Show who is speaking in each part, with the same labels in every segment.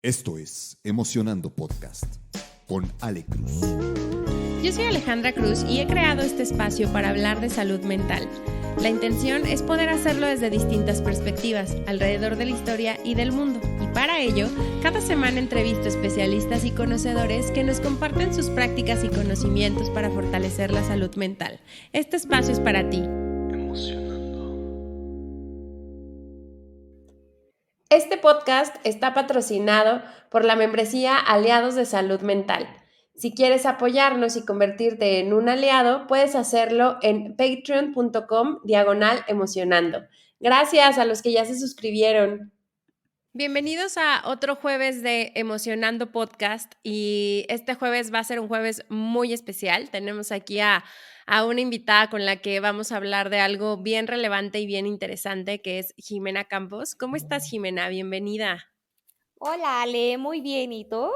Speaker 1: Esto es Emocionando Podcast con Ale Cruz.
Speaker 2: Yo soy Alejandra Cruz y he creado este espacio para hablar de salud mental. La intención es poder hacerlo desde distintas perspectivas, alrededor de la historia y del mundo. Y para ello, cada semana entrevisto especialistas y conocedores que nos comparten sus prácticas y conocimientos para fortalecer la salud mental. Este espacio es para ti. Este podcast está patrocinado por la membresía Aliados de Salud Mental. Si quieres apoyarnos y convertirte en un aliado, puedes hacerlo en patreon.com/emocionando. Gracias a los que ya se suscribieron. Bienvenidos a otro jueves de Emocionando Podcast y este jueves va a ser un jueves muy especial. Tenemos aquí a una invitada con la que vamos a hablar de algo bien relevante y bien interesante, que es Jimena Campos. ¿Cómo estás, Jimena? Bienvenida.
Speaker 3: Hola, Ale, muy bien, ¿y tú?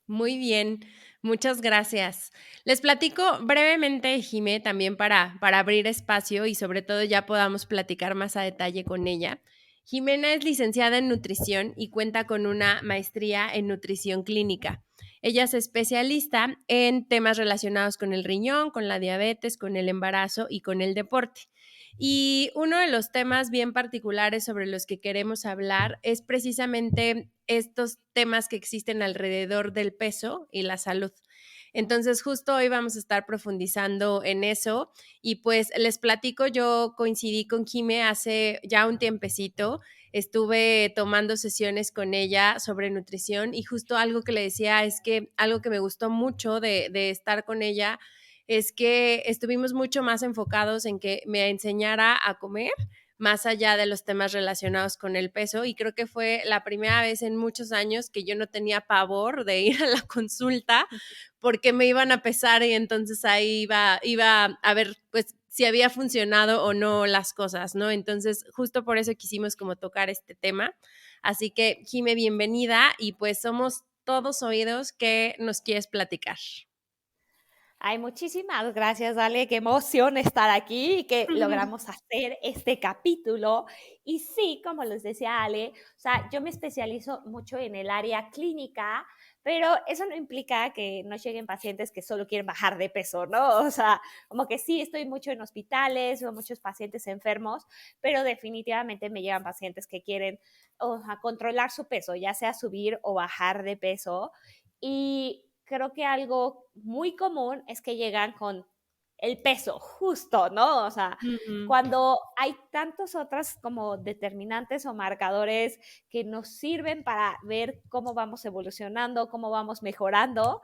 Speaker 2: Muy bien, muchas gracias. Les platico brevemente, Jimé, también para abrir espacio y sobre todo ya podamos platicar más a detalle con ella. Jimena es licenciada en nutrición y cuenta con una maestría en nutrición clínica. Ella es especialista en temas relacionados con el riñón, con la diabetes, con el embarazo y con el deporte. Y uno de los temas bien particulares sobre los que queremos hablar es precisamente estos temas que existen alrededor del peso y la salud. Entonces, justo hoy vamos a estar profundizando en eso y pues les platico, yo coincidí con Jime hace ya un tiempecito, estuve tomando sesiones con ella sobre nutrición y justo algo que le decía es que algo que me gustó mucho de estar con ella es que estuvimos mucho más enfocados en que me enseñara a comer más allá de los temas relacionados con el peso, y creo que fue la primera vez en muchos años que yo no tenía pavor de ir a la consulta porque me iban a pesar y entonces ahí iba a ver pues si había funcionado o no las cosas, ¿no? Entonces justo por eso quisimos como tocar este tema. Así que, Jime, bienvenida y pues somos todos oídos. ¿Qué nos quieres platicar?
Speaker 3: Ay, muchísimas gracias, Ale, qué emoción estar aquí y que logramos hacer este capítulo. Y sí, como les decía Ale, o sea, yo me especializo mucho en el área clínica, pero eso no implica que no lleguen pacientes que solo quieren bajar de peso, ¿no? O sea, como que sí, estoy mucho en hospitales, veo muchos pacientes enfermos, pero definitivamente me llegan pacientes que quieren, o sea, controlar su peso, ya sea subir o bajar de peso. Y creo que algo muy común es que llegan con el peso justo, ¿no? O sea,
Speaker 2: Uh-huh.
Speaker 3: cuando hay tantos otros como determinantes o marcadores que nos sirven para ver cómo vamos evolucionando, cómo vamos mejorando,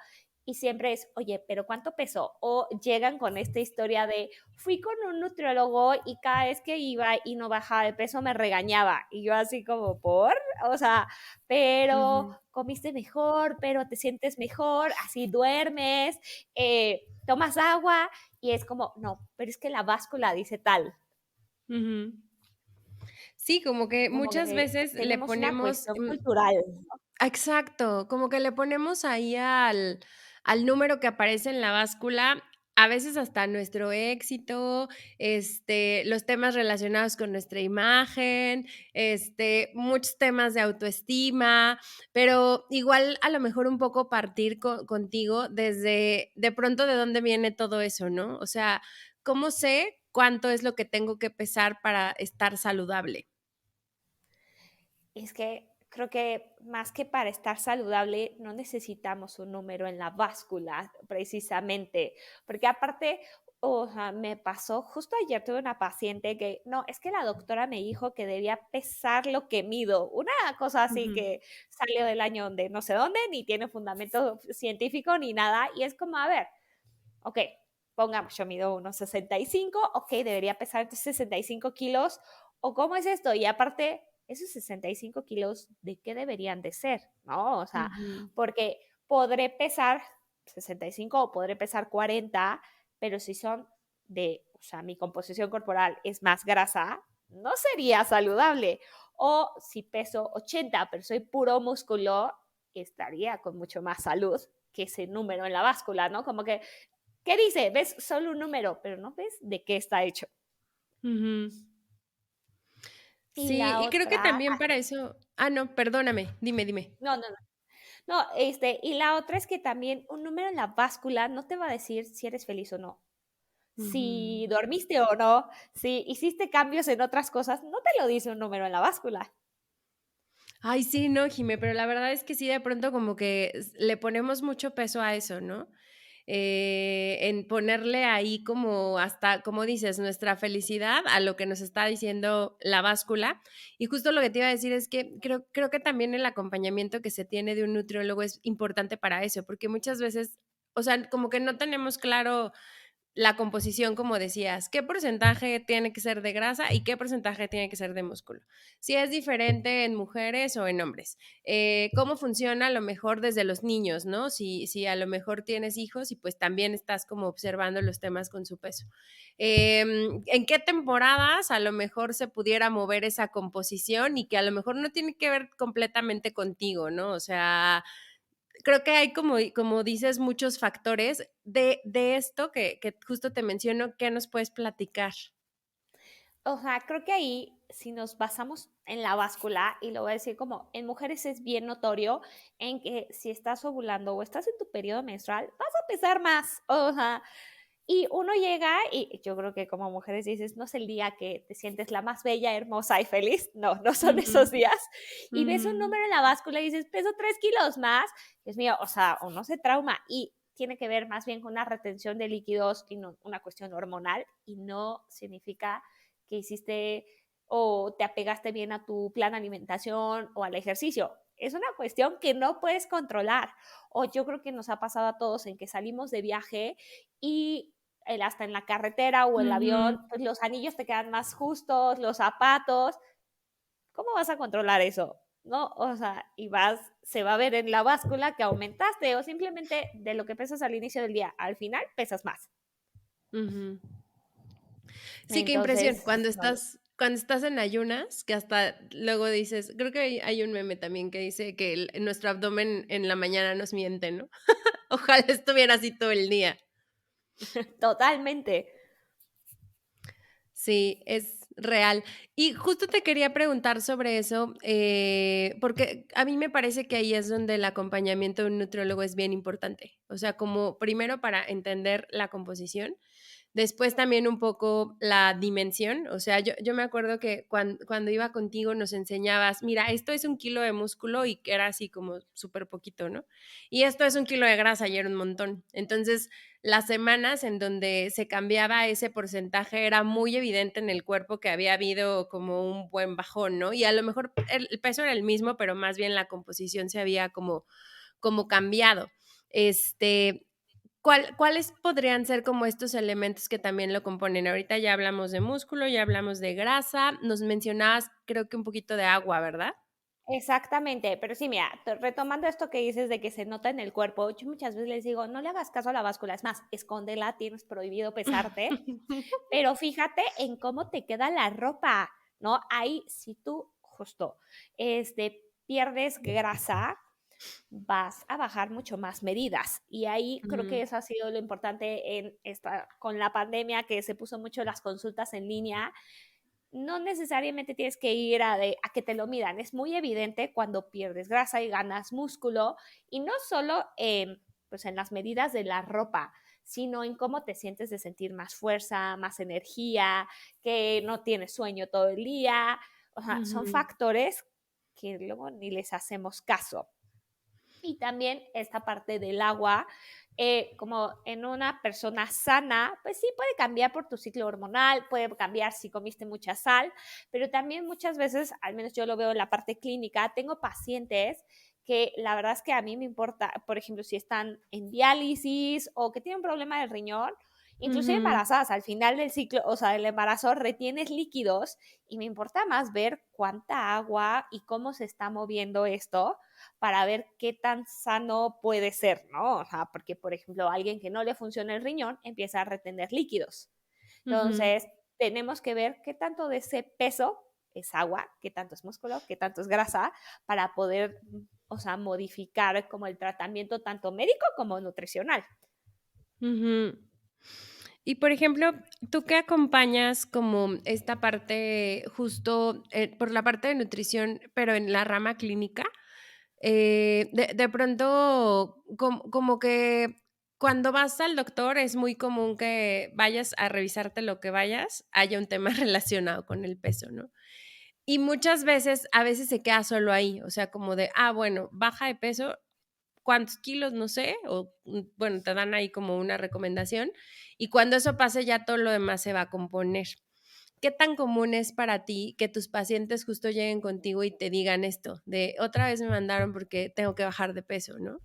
Speaker 3: y siempre es, oye, pero ¿cuánto peso? O llegan con esta historia de, fui con un nutriólogo y cada vez que iba y no bajaba de peso me regañaba. Y yo así como, ¿por? O sea, pero comiste mejor, pero te sientes mejor, así duermes, tomas agua y es como, no, pero es que la báscula dice tal.
Speaker 2: Uh-huh. Sí, como que
Speaker 3: Como
Speaker 2: muchas
Speaker 3: que
Speaker 2: veces le
Speaker 3: tenemos una
Speaker 2: ponemos,
Speaker 3: cuestión cultural.
Speaker 2: exacto, como que le ponemos ahí al número que aparece en la báscula, a veces hasta nuestro éxito, los temas relacionados con nuestra imagen, muchos temas de autoestima, pero igual a lo mejor un poco partir contigo desde de pronto de dónde viene todo eso, ¿no? O sea, ¿cómo sé cuánto es lo que tengo que pesar para estar saludable?
Speaker 3: Es que creo que más que para estar saludable, no necesitamos un número en la báscula, precisamente, porque aparte, o sea, me pasó, justo ayer tuve una paciente que, no, es que la doctora me dijo que debía pesar lo que mido, una cosa así
Speaker 2: Ujú.
Speaker 3: que salió del año de no sé dónde, ni tiene fundamento científico ni nada, y es como, a ver, ok, pongamos, yo mido unos 65, ok, debería pesar entre 65 kilos, o cómo es esto, y aparte, esos 65 kilos, ¿de qué deberían de ser? ¿No? O sea,
Speaker 2: Ujú.
Speaker 3: porque podré pesar 65 o podré pesar 40, pero si son o sea, mi composición corporal es más grasa, no sería saludable. O si peso 80, pero soy puro músculo, estaría con mucho más salud que ese número en la báscula, ¿no? Como que ¿qué dice? Ves solo un número, pero no ves de qué está hecho.
Speaker 2: Ujú.
Speaker 3: Y
Speaker 2: Sí,
Speaker 3: la
Speaker 2: y creo que
Speaker 3: otra,
Speaker 2: también para eso, Ah, no, perdóname, dime.
Speaker 3: No, no, no. No, y la otra es que también un número en la báscula no te va a decir si eres feliz o no,
Speaker 2: Ujú.
Speaker 3: si dormiste o no, si hiciste cambios en otras cosas, no te lo dice un número en la báscula.
Speaker 2: Ay, sí, no, Jime, pero la verdad es que sí, de pronto como que le ponemos mucho peso a eso, ¿no? En ponerle ahí como hasta, como dices, nuestra felicidad a lo que nos está diciendo la báscula. Y justo lo que te iba a decir es que creo que también el acompañamiento que se tiene de un nutriólogo es importante para eso, porque muchas veces, o sea, como que no tenemos claro la composición, como decías, qué porcentaje tiene que ser de grasa y qué porcentaje tiene que ser de músculo. Si es diferente en mujeres o en hombres. Cómo funciona a lo mejor desde los niños, ¿no? Si a lo mejor tienes hijos y pues también estás como observando los temas con su peso. ¿En qué temporadas a lo mejor se pudiera mover esa composición y que a lo mejor no tiene que ver completamente contigo, ¿no? O sea, creo que hay, como dices, muchos factores de esto que justo te menciono. ¿Qué nos puedes platicar?
Speaker 3: O sea, creo que ahí, si nos basamos en la báscula, y lo voy a decir como en mujeres es bien notorio en que si estás ovulando o estás en tu periodo menstrual, vas a pesar más. O sea, y uno llega y yo creo que como mujeres dices, no es el día que te sientes la más bella, hermosa y feliz. No, no son
Speaker 2: Ujú,
Speaker 3: esos días. Y ves un
Speaker 2: ujú,
Speaker 3: número en la báscula y dices, peso 3 kilos más. Dios mío, o sea, uno se trauma y tiene que ver más bien con una retención de líquidos y no una cuestión hormonal y no significa que hiciste o te apegaste bien a tu plan de alimentación o al ejercicio. Es una cuestión que no puedes controlar. O yo creo que nos ha pasado a todos en que salimos de viaje y hasta en la carretera o el
Speaker 2: ujú.
Speaker 3: avión, pues los anillos te quedan más justos, los zapatos. ¿Cómo vas a controlar eso? ¿No? O sea, se va a ver en la báscula que aumentaste o simplemente de lo que pesas al inicio del día, al final pesas más.
Speaker 2: Ujú. Sí, qué impresión.
Speaker 3: Entonces, no.
Speaker 2: Cuando estás en ayunas, que hasta luego dices, creo que hay un meme también que dice que nuestro abdomen en la mañana nos miente, ¿no? Ojalá estuviera así todo el día.
Speaker 3: Totalmente.
Speaker 2: Sí, es real. Y justo te quería preguntar sobre eso, porque a mí me parece que ahí es donde el acompañamiento de un nutriólogo es bien importante. O sea, como primero para entender la composición. Después también un poco la dimensión, o sea, yo me acuerdo que cuando iba contigo nos enseñabas, mira, esto es 1 kilo de músculo y que era así como súper poquito, ¿no? Y esto es 1 kilo de grasa y era un montón. Entonces, las semanas en donde se cambiaba ese porcentaje era muy evidente en el cuerpo que había habido como un buen bajón, ¿no? Y a lo mejor el peso era el mismo, pero más bien la composición se había como cambiado. Este, ¿Cuáles podrían ser como estos elementos que también lo componen? Ahorita ya hablamos de músculo, ya hablamos de grasa, nos mencionabas creo que un poquito de agua, ¿verdad?
Speaker 3: Exactamente, pero sí, mira, retomando esto que dices de que se nota en el cuerpo, yo muchas veces les digo, no le hagas caso a la báscula, es más, escóndela, tienes prohibido pesarte, pero fíjate en cómo te queda la ropa, ¿no? Ahí, si tú justo, pierdes grasa, vas a bajar mucho más medidas. Y ahí creo que
Speaker 2: Ujú,
Speaker 3: eso ha sido lo importante con la pandemia, que se puso mucho las consultas en línea. No necesariamente tienes que ir a que te lo midan. Es muy evidente cuando pierdes grasa y ganas músculo. Y no solo pues en las medidas de la ropa, sino en cómo te sientes de sentir más fuerza, más energía, que no tienes sueño todo el día. O sea, son
Speaker 2: ujú,
Speaker 3: factores que luego ni les hacemos caso. Y también esta parte del agua, como en una persona sana, pues sí puede cambiar por tu ciclo hormonal, puede cambiar si comiste mucha sal, pero también muchas veces, al menos yo lo veo en la parte clínica, tengo pacientes que la verdad es que a mí me importa, por ejemplo, si están en diálisis o que tienen un problema del riñón, inclusive
Speaker 2: ujú,
Speaker 3: embarazadas, al final del ciclo, o sea, del embarazo retienes líquidos y me importa más ver cuánta agua y cómo se está moviendo esto para ver qué tan sano puede ser, ¿no? O sea, porque, por ejemplo, alguien que no le funciona el riñón empieza a retener líquidos.
Speaker 2: ujú.
Speaker 3: Entonces, tenemos que ver qué tanto de ese peso es agua, qué tanto es músculo, qué tanto es grasa, para poder, o sea, modificar como el tratamiento tanto médico como nutricional.
Speaker 2: Ujú. Y por ejemplo, tú que acompañas como esta parte justo por la parte de nutrición, pero en la rama clínica, de pronto como que cuando vas al doctor es muy común que vayas a revisarte lo que vayas, haya un tema relacionado con el peso, ¿no? Y muchas veces, a veces se queda solo ahí, o sea, como de, bueno, baja de peso, cuántos kilos, no sé, o bueno, te dan ahí como una recomendación y cuando eso pase ya todo lo demás se va a componer. ¿Qué tan común es para ti que tus pacientes justo lleguen contigo y te digan esto, de otra vez me mandaron porque tengo que bajar de peso, ¿no?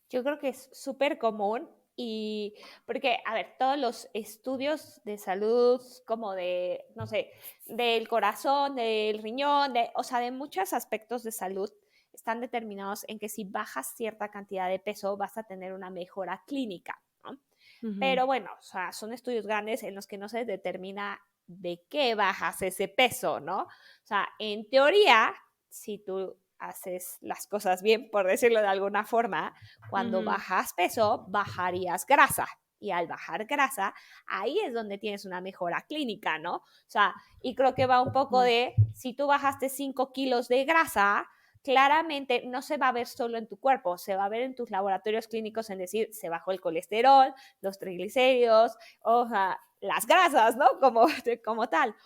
Speaker 3: Yo creo que es súper común y porque, a ver, todos los estudios de salud, como de, no sé, del corazón, del riñón, o sea, de muchos aspectos de salud, están determinados en que si bajas cierta cantidad de peso vas a tener una mejora clínica, ¿no?
Speaker 2: Ujú.
Speaker 3: Pero bueno, o sea, son estudios grandes en los que no se determina de qué bajas ese peso, ¿no? O sea, en teoría, si tú haces las cosas bien, por decirlo de alguna forma, cuando
Speaker 2: Ujú.
Speaker 3: bajas peso, bajarías grasa. Y al bajar grasa, ahí es donde tienes una mejora clínica, ¿no? O sea, y creo que va un poco
Speaker 2: Ujú.
Speaker 3: de, si tú bajaste 5 kilos de grasa, claramente no se va a ver solo en tu cuerpo, se va a ver en tus laboratorios clínicos, en decir, se bajó el colesterol, los triglicéridos, o sea, las grasas, ¿no? Como tal.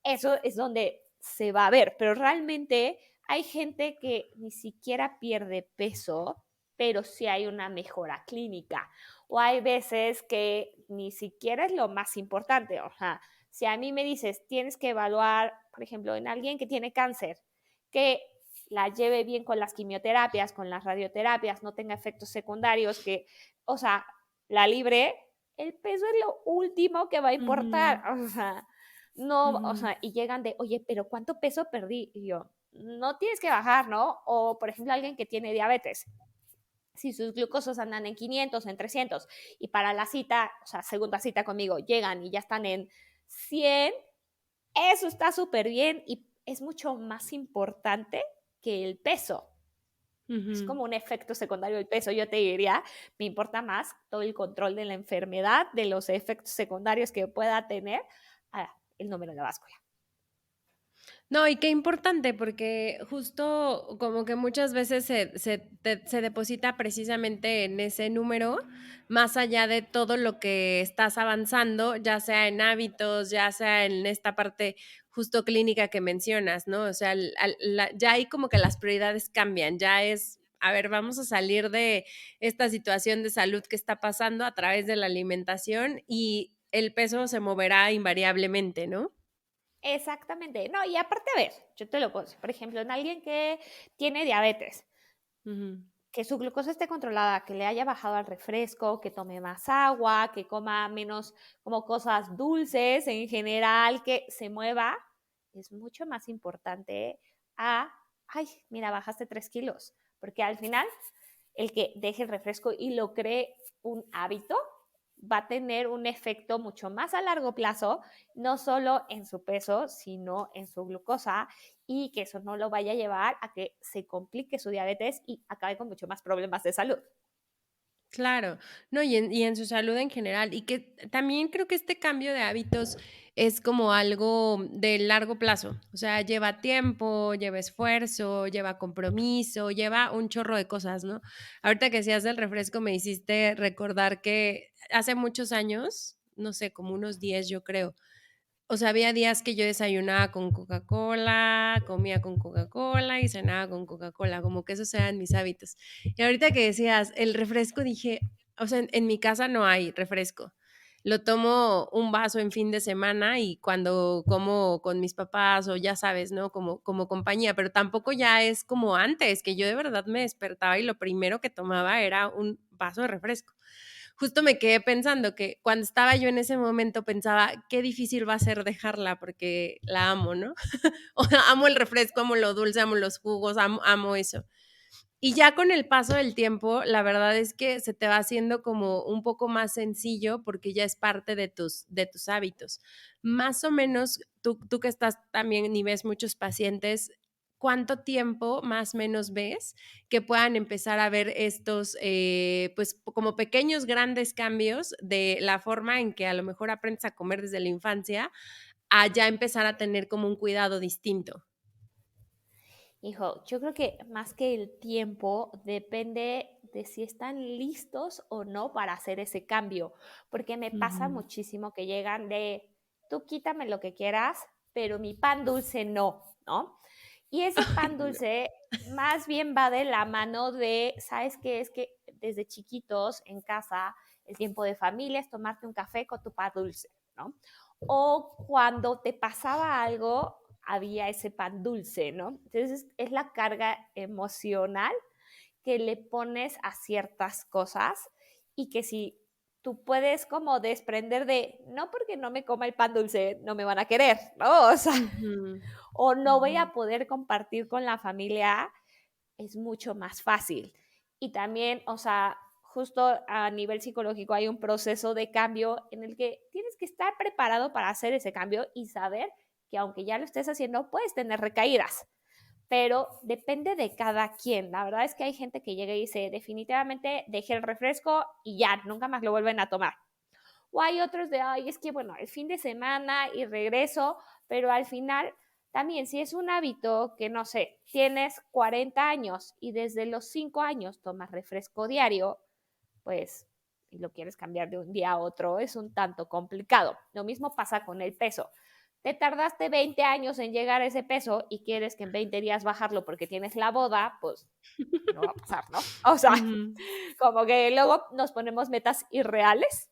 Speaker 3: Eso es donde se va a ver, pero realmente hay gente que ni siquiera pierde peso, pero sí hay una mejora clínica. O hay veces que ni siquiera es lo más importante. O sea, si a mí me dices, tienes que evaluar, por ejemplo, en alguien que tiene cáncer, que la lleve bien con las quimioterapias, con las radioterapias, no tenga efectos secundarios, que, o sea, la libre, el peso es lo último que va a importar.
Speaker 2: Ujú.
Speaker 3: O sea, no, o
Speaker 2: Ujú.
Speaker 3: sea, y llegan de, oye, pero ¿cuánto peso perdí? Y yo, no tienes que bajar, ¿no? O, por ejemplo, alguien que tiene diabetes, si sus glucosos andan en 500, en 300, y para la cita, o sea, segunda cita conmigo, llegan y ya están en 100, eso está súper bien y es mucho más importante que el peso. Es
Speaker 2: Ujú.
Speaker 3: como un efecto secundario del peso, yo te diría, me importa más todo el control de la enfermedad, de los efectos secundarios que pueda tener el número de la báscula.
Speaker 2: No, y qué importante, porque justo como que muchas veces se deposita precisamente en ese número, más allá de todo lo que estás avanzando, ya sea en hábitos, ya sea en esta parte justo clínica que mencionas, ¿no? O sea, ya ahí como que las prioridades cambian, ya es, a ver, vamos a salir de esta situación de salud que está pasando a través de la alimentación y el peso se moverá invariablemente, ¿no?
Speaker 3: Exactamente. No, y aparte, a ver, yo te lo puedo decir, por ejemplo, en alguien que tiene diabetes,
Speaker 2: Ujú.
Speaker 3: que su glucosa esté controlada, que le haya bajado al refresco, que tome más agua, que coma menos como cosas dulces en general, que se mueva, es mucho más importante a, ay, mira, bajaste 3 kilos, porque al final el que deje el refresco y lo cree un hábito va a tener un efecto mucho más a largo plazo, no solo en su peso, sino en su glucosa y que eso no lo vaya a llevar a que se complique su diabetes y acabe con mucho más problemas de salud.
Speaker 2: Claro, no, y en su salud en general, y que también creo que este cambio de hábitos es como algo de largo plazo, o sea, lleva tiempo, lleva esfuerzo, lleva compromiso, lleva un chorro de cosas, ¿no? Ahorita que decías del refresco me hiciste recordar que hace muchos años, no sé, como unos 10 yo creo, o sea, había días que yo desayunaba con Coca-Cola, comía con Coca-Cola y cenaba con Coca-Cola, como que esos eran mis hábitos. Y ahorita que decías el refresco, dije, o sea, en mi casa no hay refresco. Lo tomo un vaso en fin de semana y cuando como con mis papás o ya sabes, ¿no? Como compañía, pero tampoco ya es como antes, que yo de verdad me despertaba y lo primero que tomaba era un vaso de refresco. Justo me quedé pensando que cuando estaba yo en ese momento pensaba, qué difícil va a ser dejarla porque la amo, ¿no? O sea, amo el refresco, amo lo dulce, amo los jugos, amo eso. Y ya con el paso del tiempo, la verdad es que se te va haciendo como un poco más sencillo porque ya es parte de tus hábitos. Más o menos, tú que estás también y ves muchos pacientes, ¿cuánto tiempo más o menos ves que puedan empezar a ver estos, pues, como pequeños, grandes cambios de la forma en que a lo mejor aprendes a comer desde la infancia, a ya empezar a tener como un cuidado distinto?
Speaker 3: Hijo, yo creo que más que el tiempo depende de si están listos o no para hacer ese cambio, porque me pasa
Speaker 2: Ujú.
Speaker 3: muchísimo que llegan de, tú quítame lo que quieras, pero mi pan dulce no, ¿no? Y ese pan dulce más bien va de la mano de, ¿sabes qué? Es que desde chiquitos en casa, el tiempo de familia es tomarte un café con tu pan dulce, ¿no? O cuando te pasaba algo, había ese pan dulce, ¿no? Entonces es la carga emocional que le pones a ciertas cosas y que si tú puedes como desprender de, no porque no me coma el pan dulce, no me van a querer, ¿no? O sea,
Speaker 2: Ujú,
Speaker 3: o no voy
Speaker 2: ujú.
Speaker 3: a poder compartir con la familia, es mucho más fácil. Y también, o sea, justo a nivel psicológico hay un proceso de cambio en el que tienes que estar preparado para hacer ese cambio y saber que aunque ya lo estés haciendo, puedes tener recaídas, pero depende de cada quien. La verdad es que hay gente que llega y dice, definitivamente dejé el refresco y ya, nunca más lo vuelven a tomar. O hay otros de, ay, es que bueno, el fin de semana y regreso, pero al final también si es un hábito que, no sé, tienes 40 años y desde los 5 años tomas refresco diario, pues, y lo quieres cambiar de un día a otro, es un tanto complicado. Lo mismo pasa con el peso. Te tardaste 20 años en llegar a ese peso y quieres que en 20 días bajarlo porque tienes la boda, pues no va a pasar, ¿no? O sea,
Speaker 2: Ujú.
Speaker 3: como que luego nos ponemos metas irreales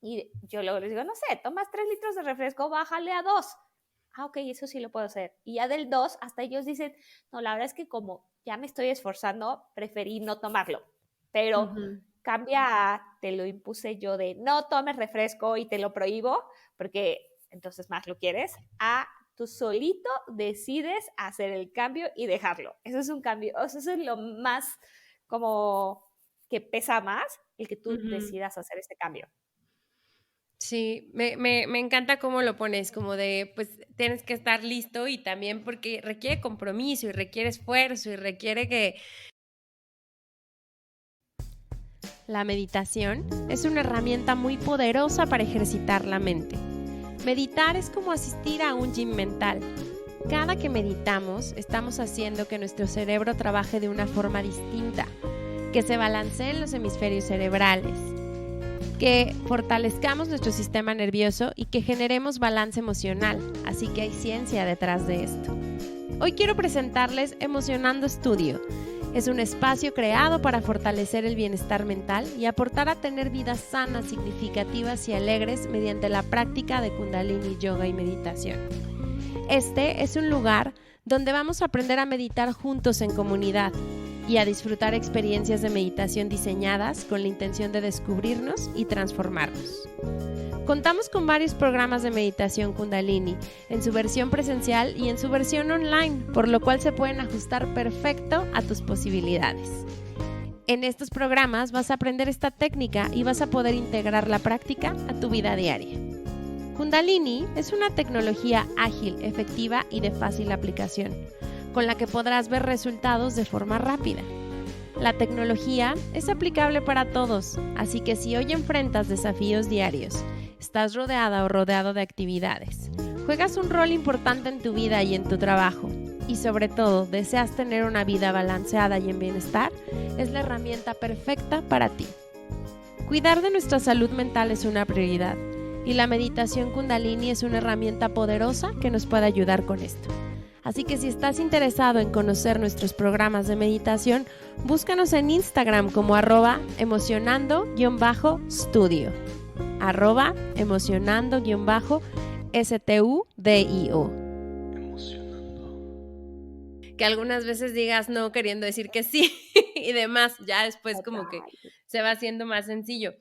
Speaker 3: y yo luego les digo, no sé, tomas 3 litros de refresco, bájale a 2. Ah, ok, eso sí lo puedo hacer. Y ya del 2 hasta ellos dicen, no, la verdad es que como ya me estoy esforzando, preferí no tomarlo. Pero
Speaker 2: Ujú.
Speaker 3: cambia a, te lo impuse yo de no tomes refresco y te lo prohíbo, porque entonces más lo quieres, a tú solito decides hacer el cambio y dejarlo. Eso es un cambio, o sea, eso es lo más como que pesa más, el que tú
Speaker 2: Ujú.
Speaker 3: decidas hacer este cambio.
Speaker 2: Sí, me encanta cómo lo pones, como de, pues, tienes que estar listo y también porque requiere compromiso y requiere esfuerzo y requiere que la meditación es una herramienta muy poderosa para ejercitar la mente. Meditar es como asistir a un gym mental. Cada que meditamos, estamos haciendo que nuestro cerebro trabaje de una forma distinta, que se balanceen los hemisferios cerebrales, que fortalezcamos nuestro sistema nervioso y que generemos balance emocional, así que hay ciencia detrás de esto. Hoy quiero presentarles Emocionando Studio. Es un espacio creado para fortalecer el bienestar mental y aportar a tener vidas sanas, significativas y alegres mediante la práctica de Kundalini Yoga y meditación. Este es un lugar donde vamos a aprender a meditar juntos en comunidad y a disfrutar experiencias de meditación diseñadas con la intención de descubrirnos y transformarnos. Contamos con varios programas de meditación Kundalini, en su versión presencial y en su versión online, por lo cual se pueden ajustar perfecto a tus posibilidades. En estos programas vas a aprender esta técnica y vas a poder integrar la práctica a tu vida diaria. Kundalini es una tecnología ágil, efectiva y de fácil aplicación, con la que podrás ver resultados de forma rápida. La tecnología es aplicable para todos, así que si hoy enfrentas desafíos diarios, estás rodeada o rodeado de actividades, juegas un rol importante en tu vida y en tu trabajo, y sobre todo deseas tener una vida balanceada y en bienestar, es la herramienta perfecta para ti. Cuidar de nuestra salud mental es una prioridad, y la meditación Kundalini es una herramienta poderosa que nos puede ayudar con esto. Así que si estás interesado en conocer nuestros programas de meditación, búscanos en Instagram como @emocionando_studio, @emocionando_studio. Que algunas veces digas no queriendo decir que sí y demás, ya después como que
Speaker 3: Total.
Speaker 2: se va haciendo más sencillo.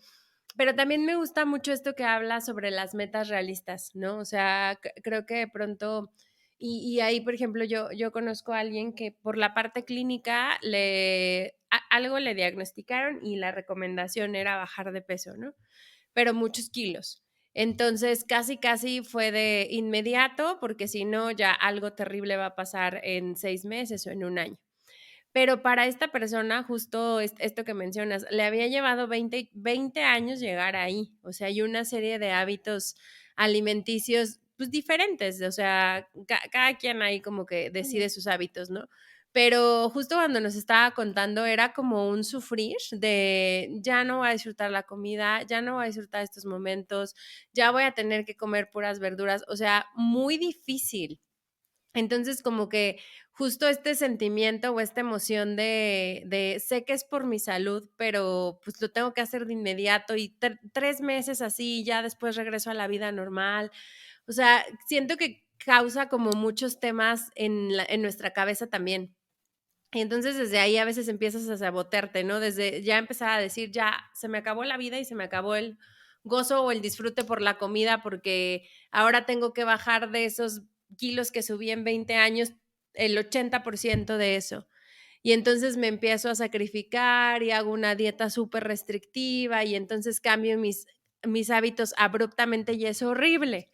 Speaker 2: Pero también me gusta mucho esto que habla sobre las metas realistas, ¿no? O sea, creo que de pronto, y ahí, por ejemplo, yo conozco a alguien que por la parte clínica algo le diagnosticaron y la recomendación era bajar de peso, ¿no? Pero muchos kilos. Entonces, casi fue de inmediato, porque si no, ya algo terrible va a pasar en 6 meses o en un año. Pero para esta persona, justo esto que mencionas, le había llevado 20 años llegar ahí. O sea, hay una serie de hábitos alimenticios, pues, diferentes. O sea, cada quien ahí como que decide sus hábitos, ¿no? Pero justo cuando nos estaba contando era como un sufrir de ya no voy a disfrutar la comida, ya no voy a disfrutar estos momentos, ya voy a tener que comer puras verduras. O sea, muy difícil. Entonces, como que justo este sentimiento o esta emoción de sé que es por mi salud, pero pues lo tengo que hacer de inmediato y 3 meses así, ya después regreso a la vida normal. O sea, siento que causa como muchos temas en nuestra cabeza también. Y entonces desde ahí a veces empiezas a sabotearte, ¿no? Desde ya empezar a decir, ya se me acabó la vida y se me acabó el gozo o el disfrute por la comida porque ahora tengo que bajar de esos kilos que subí en 20 años, el 80% de eso. Y entonces me empiezo a sacrificar y hago una dieta súper restrictiva y entonces cambio mis hábitos abruptamente y es horrible.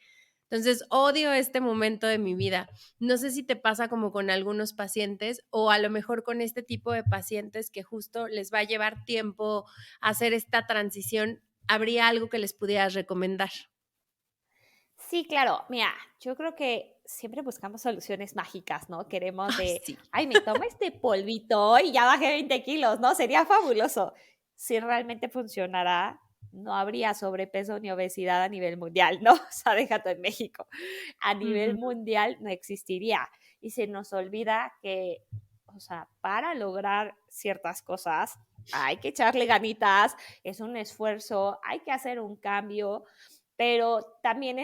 Speaker 2: Entonces, odio este momento de mi vida. No sé si te pasa como con algunos pacientes o a lo mejor con este tipo de pacientes que justo les va a llevar tiempo hacer esta transición. ¿Habría algo que les pudieras recomendar?
Speaker 3: Sí, claro. Mira, yo creo que siempre buscamos soluciones mágicas, ¿no? Queremos
Speaker 2: Ay,
Speaker 3: de,
Speaker 2: sí.
Speaker 3: ay, me tomo este polvito y ya bajé 20 kilos, ¿no? Sería fabuloso. Si realmente funcionara, no habría sobrepeso ni obesidad a nivel mundial, ¿no? O sea, déjate en México. A nivel
Speaker 2: Ujú.
Speaker 3: mundial no existiría. Y se nos olvida que, o sea, para lograr ciertas cosas hay que echarle ganitas, es un esfuerzo, hay que hacer un cambio, pero también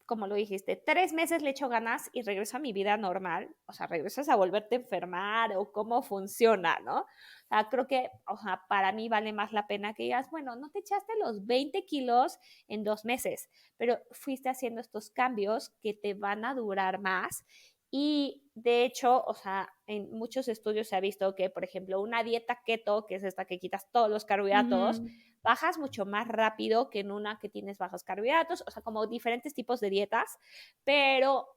Speaker 3: como lo dijiste, 3 meses le echo ganas y regreso a mi vida normal, o sea, regresas a volverte a enfermar o cómo funciona, ¿no? O sea, creo que, o sea, para mí vale más la pena que digas, bueno, no te echaste los 20 kilos en 2 meses, pero fuiste haciendo estos cambios que te van a durar más. Y de hecho, o sea, en muchos estudios se ha visto que, por ejemplo, una dieta keto, que es esta que quitas todos los carbohidratos,
Speaker 2: Ujú.
Speaker 3: bajas mucho más rápido que en una que tienes bajos carbohidratos, o sea, como diferentes tipos de dietas, pero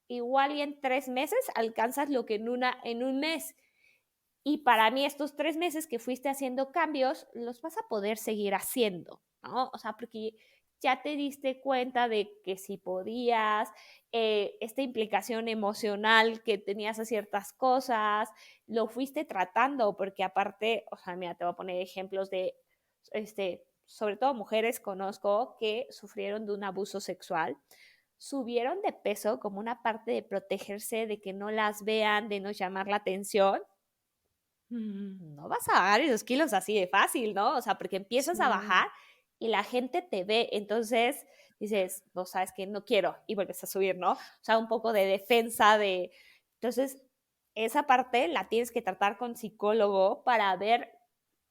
Speaker 3: igual y en 3 meses alcanzas lo que en un mes. Y para mí estos 3 meses que fuiste haciendo cambios, los vas a poder seguir haciendo, ¿no? O sea, porque ya te diste cuenta de que si podías, esta implicación emocional que tenías a ciertas cosas, lo fuiste tratando, porque aparte, o sea, mira, te voy a poner ejemplos de, sobre todo mujeres conozco que sufrieron de un abuso sexual, subieron de peso como una parte de protegerse, de que no las vean, de no llamar la atención.
Speaker 2: Ujú.
Speaker 3: No vas a bajar esos kilos así de fácil, ¿no? O sea, porque empiezas a
Speaker 2: Sí.
Speaker 3: bajar y la gente te ve, entonces dices, no sabes que no quiero y vuelves a subir, ¿no? O sea, un poco de defensa de... Entonces, esa parte la tienes que tratar con psicólogo para ver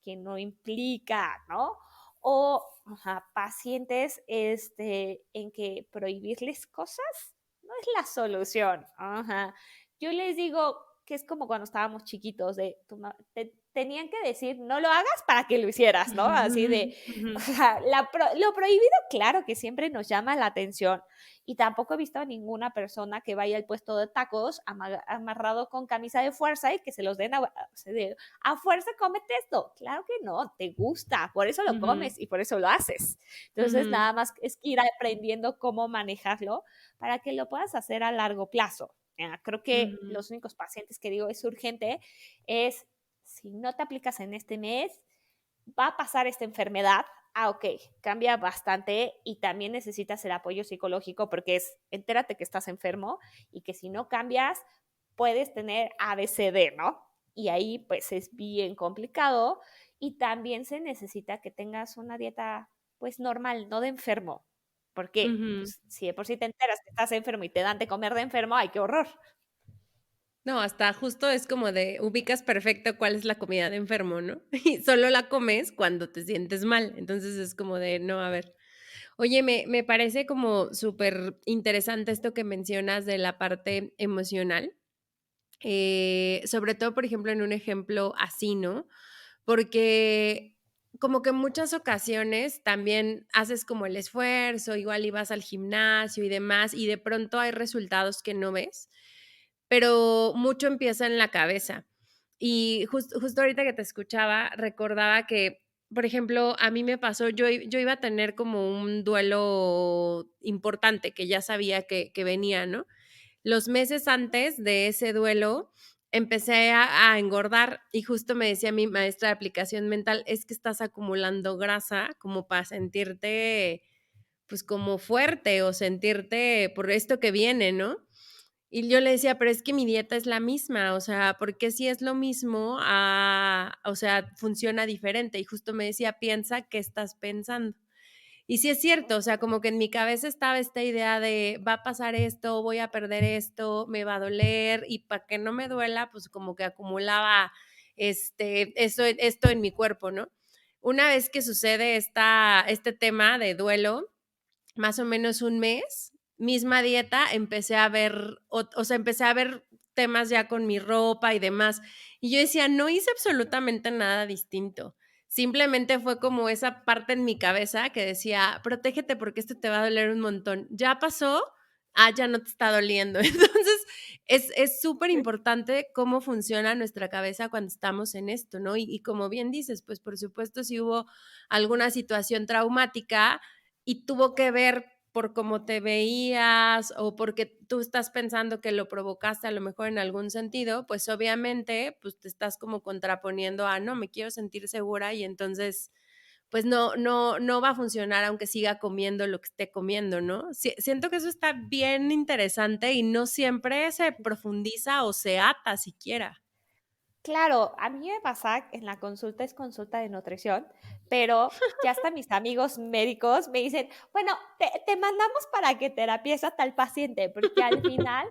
Speaker 3: que no implica, ¿no? O sea, pacientes en que prohibirles cosas no es la solución. Ajá. Yo les digo que es como cuando estábamos chiquitos, te tenían que decir, no lo hagas para que lo hicieras, ¿no? Así de,
Speaker 2: Ujú.
Speaker 3: o sea, lo prohibido, claro que siempre nos llama la atención. Y tampoco he visto a ninguna persona que vaya al puesto de tacos amarrado con camisa de fuerza y que se los den a fuerza, cómete esto. Claro que no, te gusta, por eso lo
Speaker 2: Ujú.
Speaker 3: comes y por eso lo haces. Entonces,
Speaker 2: Ujú.
Speaker 3: nada más es que ir aprendiendo cómo manejarlo para que lo puedas hacer a largo plazo. Creo que
Speaker 2: Ujú.
Speaker 3: los únicos pacientes que digo es urgente es, si no te aplicas en este mes, va a pasar esta enfermedad. Ok, cambia bastante y también necesitas el apoyo psicológico porque entérate que estás enfermo y que si no cambias, puedes tener ABCD, ¿no? Y ahí pues es bien complicado y también se necesita que tengas una dieta pues normal, no de enfermo. Porque
Speaker 2: Ujú.
Speaker 3: pues, si de por sí te enteras que estás enfermo y te dan de comer de enfermo, ¡ay, qué horror!
Speaker 2: No, hasta justo es como de ubicas perfecto cuál es la comida de enfermo, ¿no? Y solo la comes cuando te sientes mal. Entonces es como de, no, a ver. Oye, me parece como súper interesante esto que mencionas de la parte emocional. Sobre todo, por ejemplo, en un ejemplo así, ¿no? Porque como que en muchas ocasiones también haces como el esfuerzo, igual ibas al gimnasio y demás, y de pronto hay resultados que no ves, pero mucho empieza en la cabeza. Y justo ahorita que te escuchaba, recordaba que, por ejemplo, a mí me pasó, yo iba a tener como un duelo importante que ya sabía que venía, ¿no? Los meses antes de ese duelo empecé a engordar y justo me decía mi maestra de aplicación mental, es que estás acumulando grasa como para sentirte pues como fuerte o sentirte por esto que viene, ¿no? Y yo le decía, pero es que mi dieta es la misma, o sea, ¿por qué si es lo mismo, o sea, funciona diferente? Y justo me decía, piensa qué estás pensando. Y sí es cierto, o sea, como que en mi cabeza estaba esta idea de va a pasar esto, voy a perder esto, me va a doler y para que no me duela, pues como que acumulaba esto en mi cuerpo, ¿no? Una vez que sucede este tema de duelo, más o menos un mes, misma dieta, empecé a ver, o sea, empecé a ver temas ya con mi ropa y demás. Y yo decía, no hice absolutamente nada distinto. Simplemente fue como esa parte en mi cabeza que decía, protégete porque esto te va a doler un montón. Ya pasó, ya no te está doliendo. Entonces, es súper importante cómo funciona nuestra cabeza cuando estamos en esto, ¿no? Y como bien dices, pues por supuesto, si hubo alguna situación traumática, y tuvo que ver por cómo te veías o porque tú estás pensando que lo provocaste a lo mejor en algún sentido, pues obviamente pues te estás como contraponiendo a no, me quiero sentir segura y entonces pues no va a funcionar aunque siga comiendo lo que esté comiendo, ¿no? Siento que eso está bien interesante y no siempre se profundiza o se ata siquiera.
Speaker 3: Claro, a mí me pasa en la consulta, es consulta de nutrición, pero ya hasta mis amigos médicos me dicen, bueno, te mandamos para que terapies a tal paciente, porque al final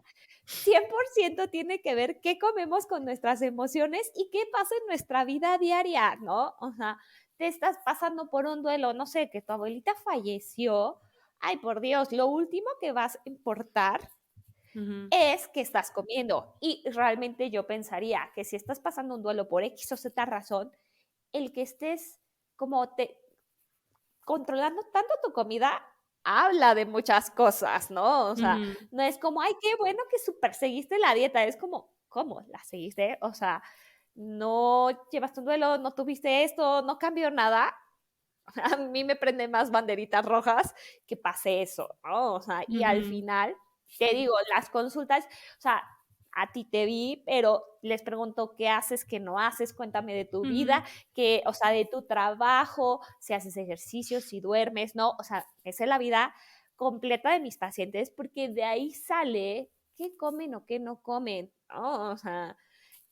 Speaker 3: 100% tiene que ver qué comemos con nuestras emociones y qué pasa en nuestra vida diaria, ¿no? O sea, te estás pasando por un duelo, no sé, que tu abuelita falleció. Ay, por Dios, lo último que vas a importar
Speaker 2: Ujú,
Speaker 3: es que estás comiendo. Y realmente yo pensaría que si estás pasando un duelo por X o Z razón, el que estés como controlando tanto tu comida habla de muchas cosas, ¿no? O sea,
Speaker 2: ujú,
Speaker 3: no es como, ay, qué bueno que super seguiste la dieta, es como, ¿cómo la seguiste? O sea, no llevaste un duelo, no tuviste esto, no cambió nada. A mí me prenden más banderitas rojas que pase eso, ¿no? O sea, y al
Speaker 2: ujú,
Speaker 3: final, te digo, las consultas, o sea, a ti te vi, pero les pregunto qué haces, qué no haces, cuéntame de tu vida,
Speaker 2: ujú.
Speaker 3: que, o sea, de tu trabajo, si haces ejercicio, si duermes, ¿no? O sea, esa es la vida completa de mis pacientes, porque de ahí sale qué comen o qué no comen, ¿no? O sea,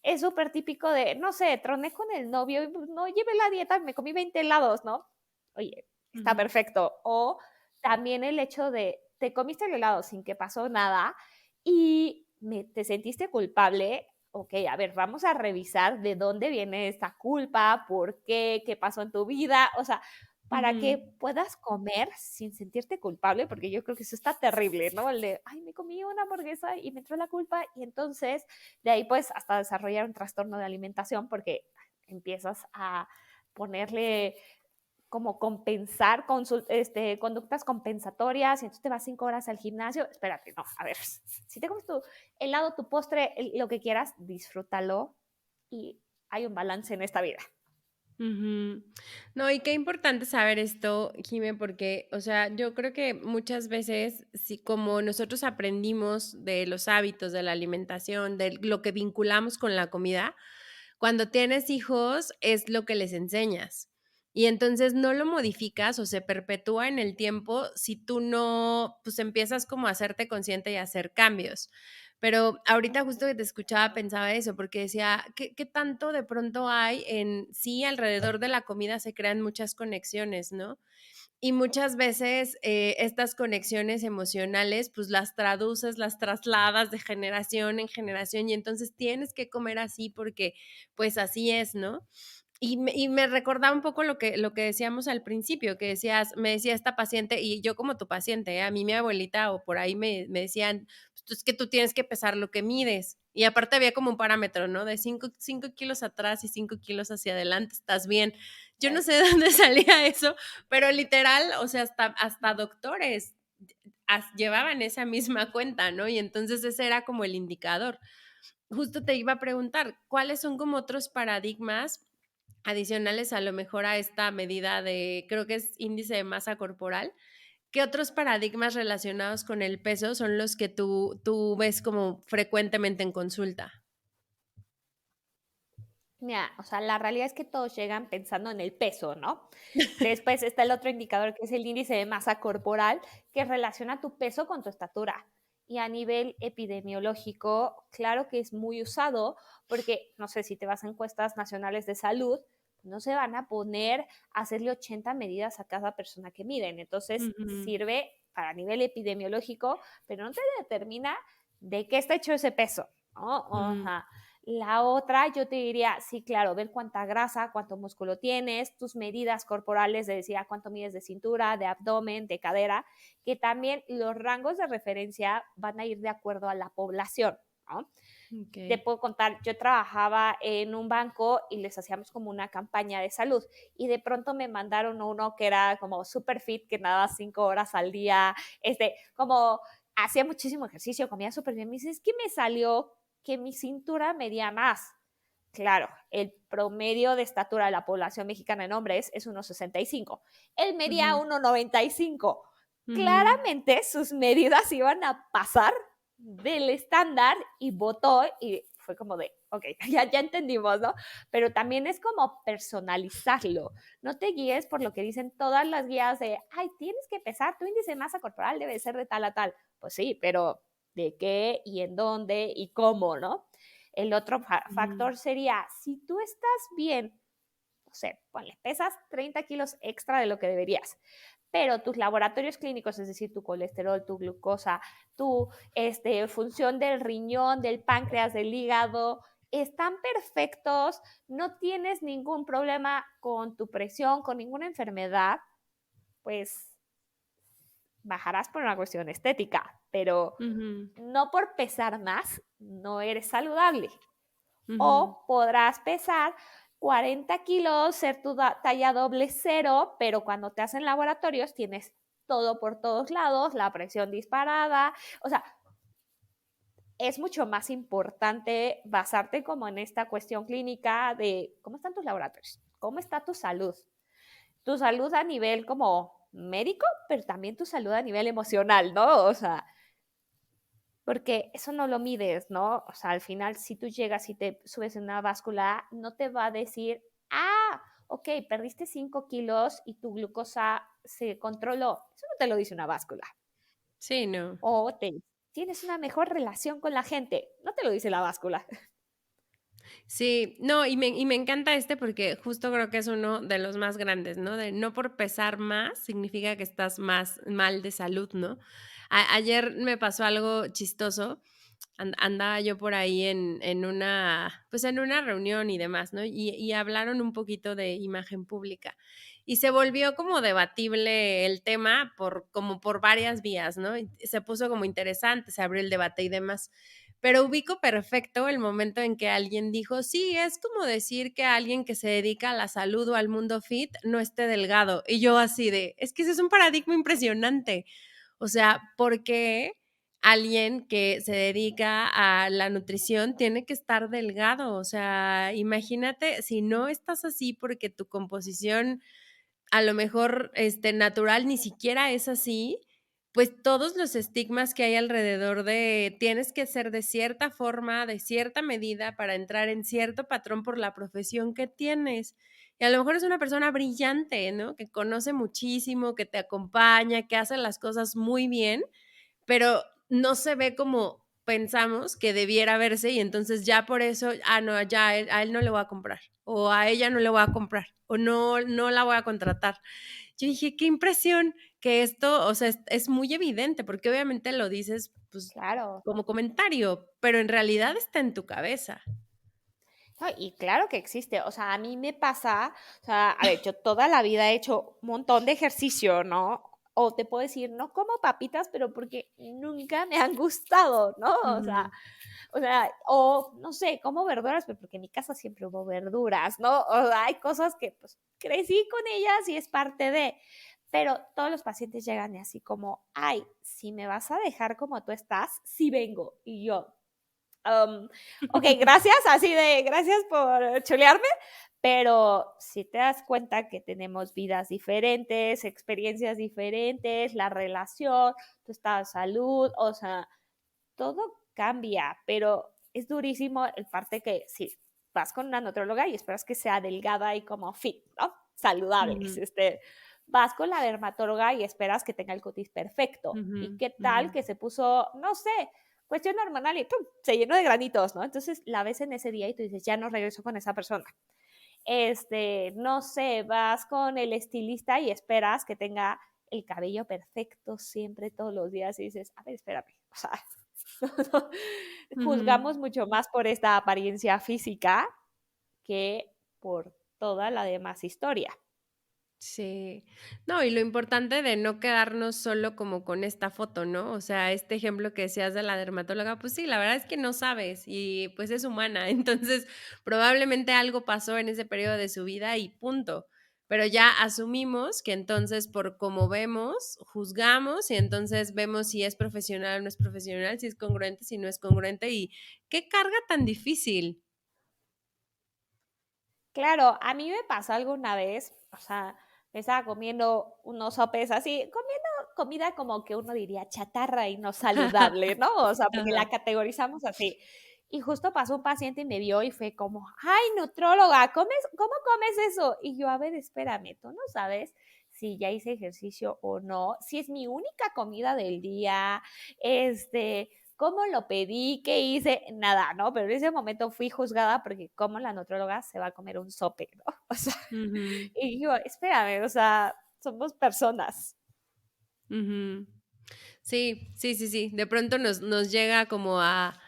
Speaker 3: es súper típico de, no sé, troné con el novio y pues, no llevé la dieta, me comí 20 helados, ¿no? Oye, está
Speaker 2: Ujú.
Speaker 3: perfecto. O también el hecho de, te comiste el helado sin que pasó nada y te sentiste culpable. Ok, a ver, vamos a revisar de dónde viene esta culpa, por qué, qué pasó en tu vida, o sea, para que
Speaker 2: Ujú.
Speaker 3: puedas comer sin sentirte culpable, porque yo creo que eso está terrible, ¿no? El de, ay, me comí una hamburguesa y me entró la culpa y entonces de ahí pues hasta desarrollar un trastorno de alimentación porque empiezas a ponerle como compensar conductas compensatorias y entonces te vas 5 horas al gimnasio. Espérate, no, a ver, si te comes tu helado, tu postre, lo que quieras, disfrútalo y hay un balance en esta vida.
Speaker 2: Ujú. No, y qué importante saber esto, Jime, porque, o sea, yo creo que muchas veces, si como nosotros aprendimos de los hábitos de la alimentación, de lo que vinculamos con la comida, cuando tienes hijos es lo que les enseñas. Y entonces no lo modificas o se perpetúa en el tiempo si tú no, pues empiezas como a hacerte consciente y a hacer cambios. Pero ahorita justo que te escuchaba pensaba eso, porque decía, ¿qué tanto de pronto hay en, sí, alrededor de la comida se crean muchas conexiones, ¿no? Y muchas veces estas conexiones emocionales, pues las traduces, las trasladas de generación en generación y entonces tienes que comer así porque pues así es, ¿no? Y me recordaba un poco lo que decíamos al principio, que me decía esta paciente, y yo como tu paciente, a mí mi abuelita o por ahí me decían, pues es que tú tienes que pesar lo que mides. Y aparte había como un parámetro, ¿no? De 5 kilos atrás y 5 kilos hacia adelante, estás bien. Yo no sé de dónde salía eso, pero literal, o sea, hasta doctores llevaban esa misma cuenta, ¿no? Y entonces ese era como el indicador. Justo te iba a preguntar, ¿cuáles son como otros paradigmas adicionales a lo mejor a esta medida de, creo que es índice de masa corporal? ¿Qué otros paradigmas relacionados con el peso son los que tú ves como frecuentemente en consulta?
Speaker 3: Mira, o sea, la realidad es que todos llegan pensando en el peso, ¿no? Después está el otro indicador que es el índice de masa corporal, que relaciona tu peso con tu estatura. Y a nivel epidemiológico, claro que es muy usado porque, no sé, si te vas a encuestas nacionales de salud, no se van a poner a hacerle 80 medidas a cada persona que miden. Entonces,
Speaker 2: Ujú.
Speaker 3: sirve para nivel epidemiológico, pero no te determina de qué está hecho ese peso, ¿no?
Speaker 2: Mm,
Speaker 3: Ajá. La otra, yo te diría, sí, claro, ver cuánta grasa, cuánto músculo tienes, tus medidas corporales, de decir cuánto mides de cintura, de abdomen, de cadera, que también los rangos de referencia van a ir de acuerdo a la población, ¿no? Te
Speaker 2: ok.
Speaker 3: puedo contar, yo trabajaba en un banco y les hacíamos como una campaña de salud y de pronto me mandaron uno que era como super fit, que nadaba 5 horas al día, como hacía muchísimo ejercicio, comía súper bien. Me dice, es que me salió que mi cintura medía más. Claro, el promedio de estatura de la población mexicana en hombres es 1,65. Él medía
Speaker 2: Ujú,
Speaker 3: 1,95.
Speaker 2: ujú,
Speaker 3: Claramente sus medidas iban a pasar del estándar y votó y fue como de, ok, ya entendimos, ¿no? Pero también es como personalizarlo. No te guíes por lo que dicen todas las guías de, ay, tienes que pesar, tu índice de masa corporal debe ser de tal a tal. Pues sí, pero ¿de qué y en dónde y cómo, no? El otro
Speaker 2: ujú.
Speaker 3: factor sería, si tú estás bien, no sé, ponle, pesas 30 kilos extra de lo que deberías, pero tus laboratorios clínicos, es decir, tu colesterol, tu glucosa, tu función del riñón, del páncreas, del hígado, están perfectos, no tienes ningún problema con tu presión, con ninguna enfermedad, pues bajarás por una cuestión estética, pero
Speaker 2: Ujú,
Speaker 3: no por pesar más, no eres saludable.
Speaker 2: ujú.
Speaker 3: O podrás pesar 40 kilos, ser tu talla doble cero, pero cuando te hacen laboratorios tienes todo por todos lados, la presión disparada. O sea, es mucho más importante basarte como en esta cuestión clínica de cómo están tus laboratorios, cómo está tu salud a nivel como médico, pero también tu salud a nivel emocional, ¿no? O sea, porque eso no lo mides, ¿no? O sea, al final, si tú llegas y te subes en una báscula, no te va a decir, ok, perdiste 5 kilos y tu glucosa se controló. Eso no te lo dice una báscula.
Speaker 2: Sí, no.
Speaker 3: O tienes una mejor relación con la gente. No te lo dice la báscula.
Speaker 2: Sí, no, y me encanta porque justo creo que es uno de los más grandes, ¿no? De no por pesar más significa que estás más mal de salud, ¿no? Ayer me pasó algo chistoso. Andaba yo por ahí pues en una reunión y demás, ¿no? Y hablaron un poquito de imagen pública. Y se volvió como debatible el tema como por varias vías, ¿no? Y se puso como interesante, se abrió el debate y demás. Pero ubico perfecto el momento en que alguien dijo, sí, es como decir que alguien que se dedica a la salud o al mundo fit no esté delgado. Y yo así es que ese es un paradigma impresionante. O sea, ¿por qué alguien que se dedica a la nutrición tiene que estar delgado? O sea, imagínate si no estás así porque tu composición a lo mejor natural ni siquiera es así, pues todos los estigmas que hay alrededor de tienes que ser de cierta forma, de cierta medida para entrar en cierto patrón por la profesión que tienes. Y a lo mejor es una persona brillante, ¿no? Que conoce muchísimo, que te acompaña, que hace las cosas muy bien, pero no se ve como pensamos que debiera verse y entonces ya por eso, no, ya a él no le voy a comprar o a ella no le voy a comprar o no la voy a contratar. Yo dije, qué impresión que esto, o sea, es muy evidente porque obviamente lo dices pues
Speaker 3: Claro.
Speaker 2: como comentario, pero en realidad está en tu cabeza.
Speaker 3: No, y claro que existe, o sea, a mí me pasa, o sea, a ver, yo toda la vida he hecho un montón de ejercicio, ¿no? O te puedo decir, no como papitas, pero porque nunca me han gustado, ¿no?
Speaker 2: Ujú,
Speaker 3: O no sé, como verduras, pero porque en mi casa siempre hubo verduras, ¿no? O sea, hay cosas que pues crecí con ellas y es parte de, pero todos los pacientes llegan y así como, ay, si me vas a dejar como tú estás, sí vengo. Y yo, ok, gracias, así de gracias por chulearme, pero si te das cuenta que tenemos vidas diferentes, experiencias diferentes, la relación, tu estado de salud, o sea, todo cambia, pero es durísimo el parte que si vas con una nutróloga y esperas que sea delgada y como fit, ¿no? Saludable.
Speaker 2: ujú,
Speaker 3: Vas con la dermatóloga y esperas que tenga el cutis perfecto. ¿Y
Speaker 2: ujú,
Speaker 3: qué
Speaker 2: ujú.
Speaker 3: tal que se puso, no sé, cuestión hormonal y ¡pum! Se llenó de granitos, ¿no? Entonces la ves en ese día y tú dices, ya no regreso con esa persona. No sé, vas con el estilista y esperas que tenga el cabello perfecto siempre, todos los días, y dices, a ver, espérame, o sea,
Speaker 2: Ujú.
Speaker 3: juzgamos mucho más por esta apariencia física que por toda la demás historia.
Speaker 2: Sí. No, y lo importante de no quedarnos solo como con esta foto, ¿no? O sea, este ejemplo que decías de la dermatóloga, pues sí, la verdad es que no sabes y pues es humana. Entonces, probablemente algo pasó en ese periodo de su vida y punto. Pero ya asumimos que entonces por cómo vemos, juzgamos y entonces vemos si es profesional o no es profesional, si es congruente, si no es congruente y qué carga tan difícil.
Speaker 3: Claro, a mí me pasó alguna vez, o sea, me estaba comiendo unos sopes así, comiendo comida como que uno diría chatarra y no saludable, ¿no? O sea, porque la
Speaker 2: Ajá.
Speaker 3: categorizamos así. Y justo pasó un paciente y me vio y fue como, ay, nutróloga, ¿cómo comes eso? Y yo, a ver, espérame, tú no sabes si ya hice ejercicio o no, si es mi única comida del día, cómo lo pedí, qué hice, nada, ¿no? Pero en ese momento fui juzgada porque como la nutróloga se va a comer un sope, ¿no? O sea,
Speaker 2: Ujú,
Speaker 3: y yo, espérame, o sea, somos personas.
Speaker 2: ujú. Sí, sí, sí, sí. De pronto nos llega como a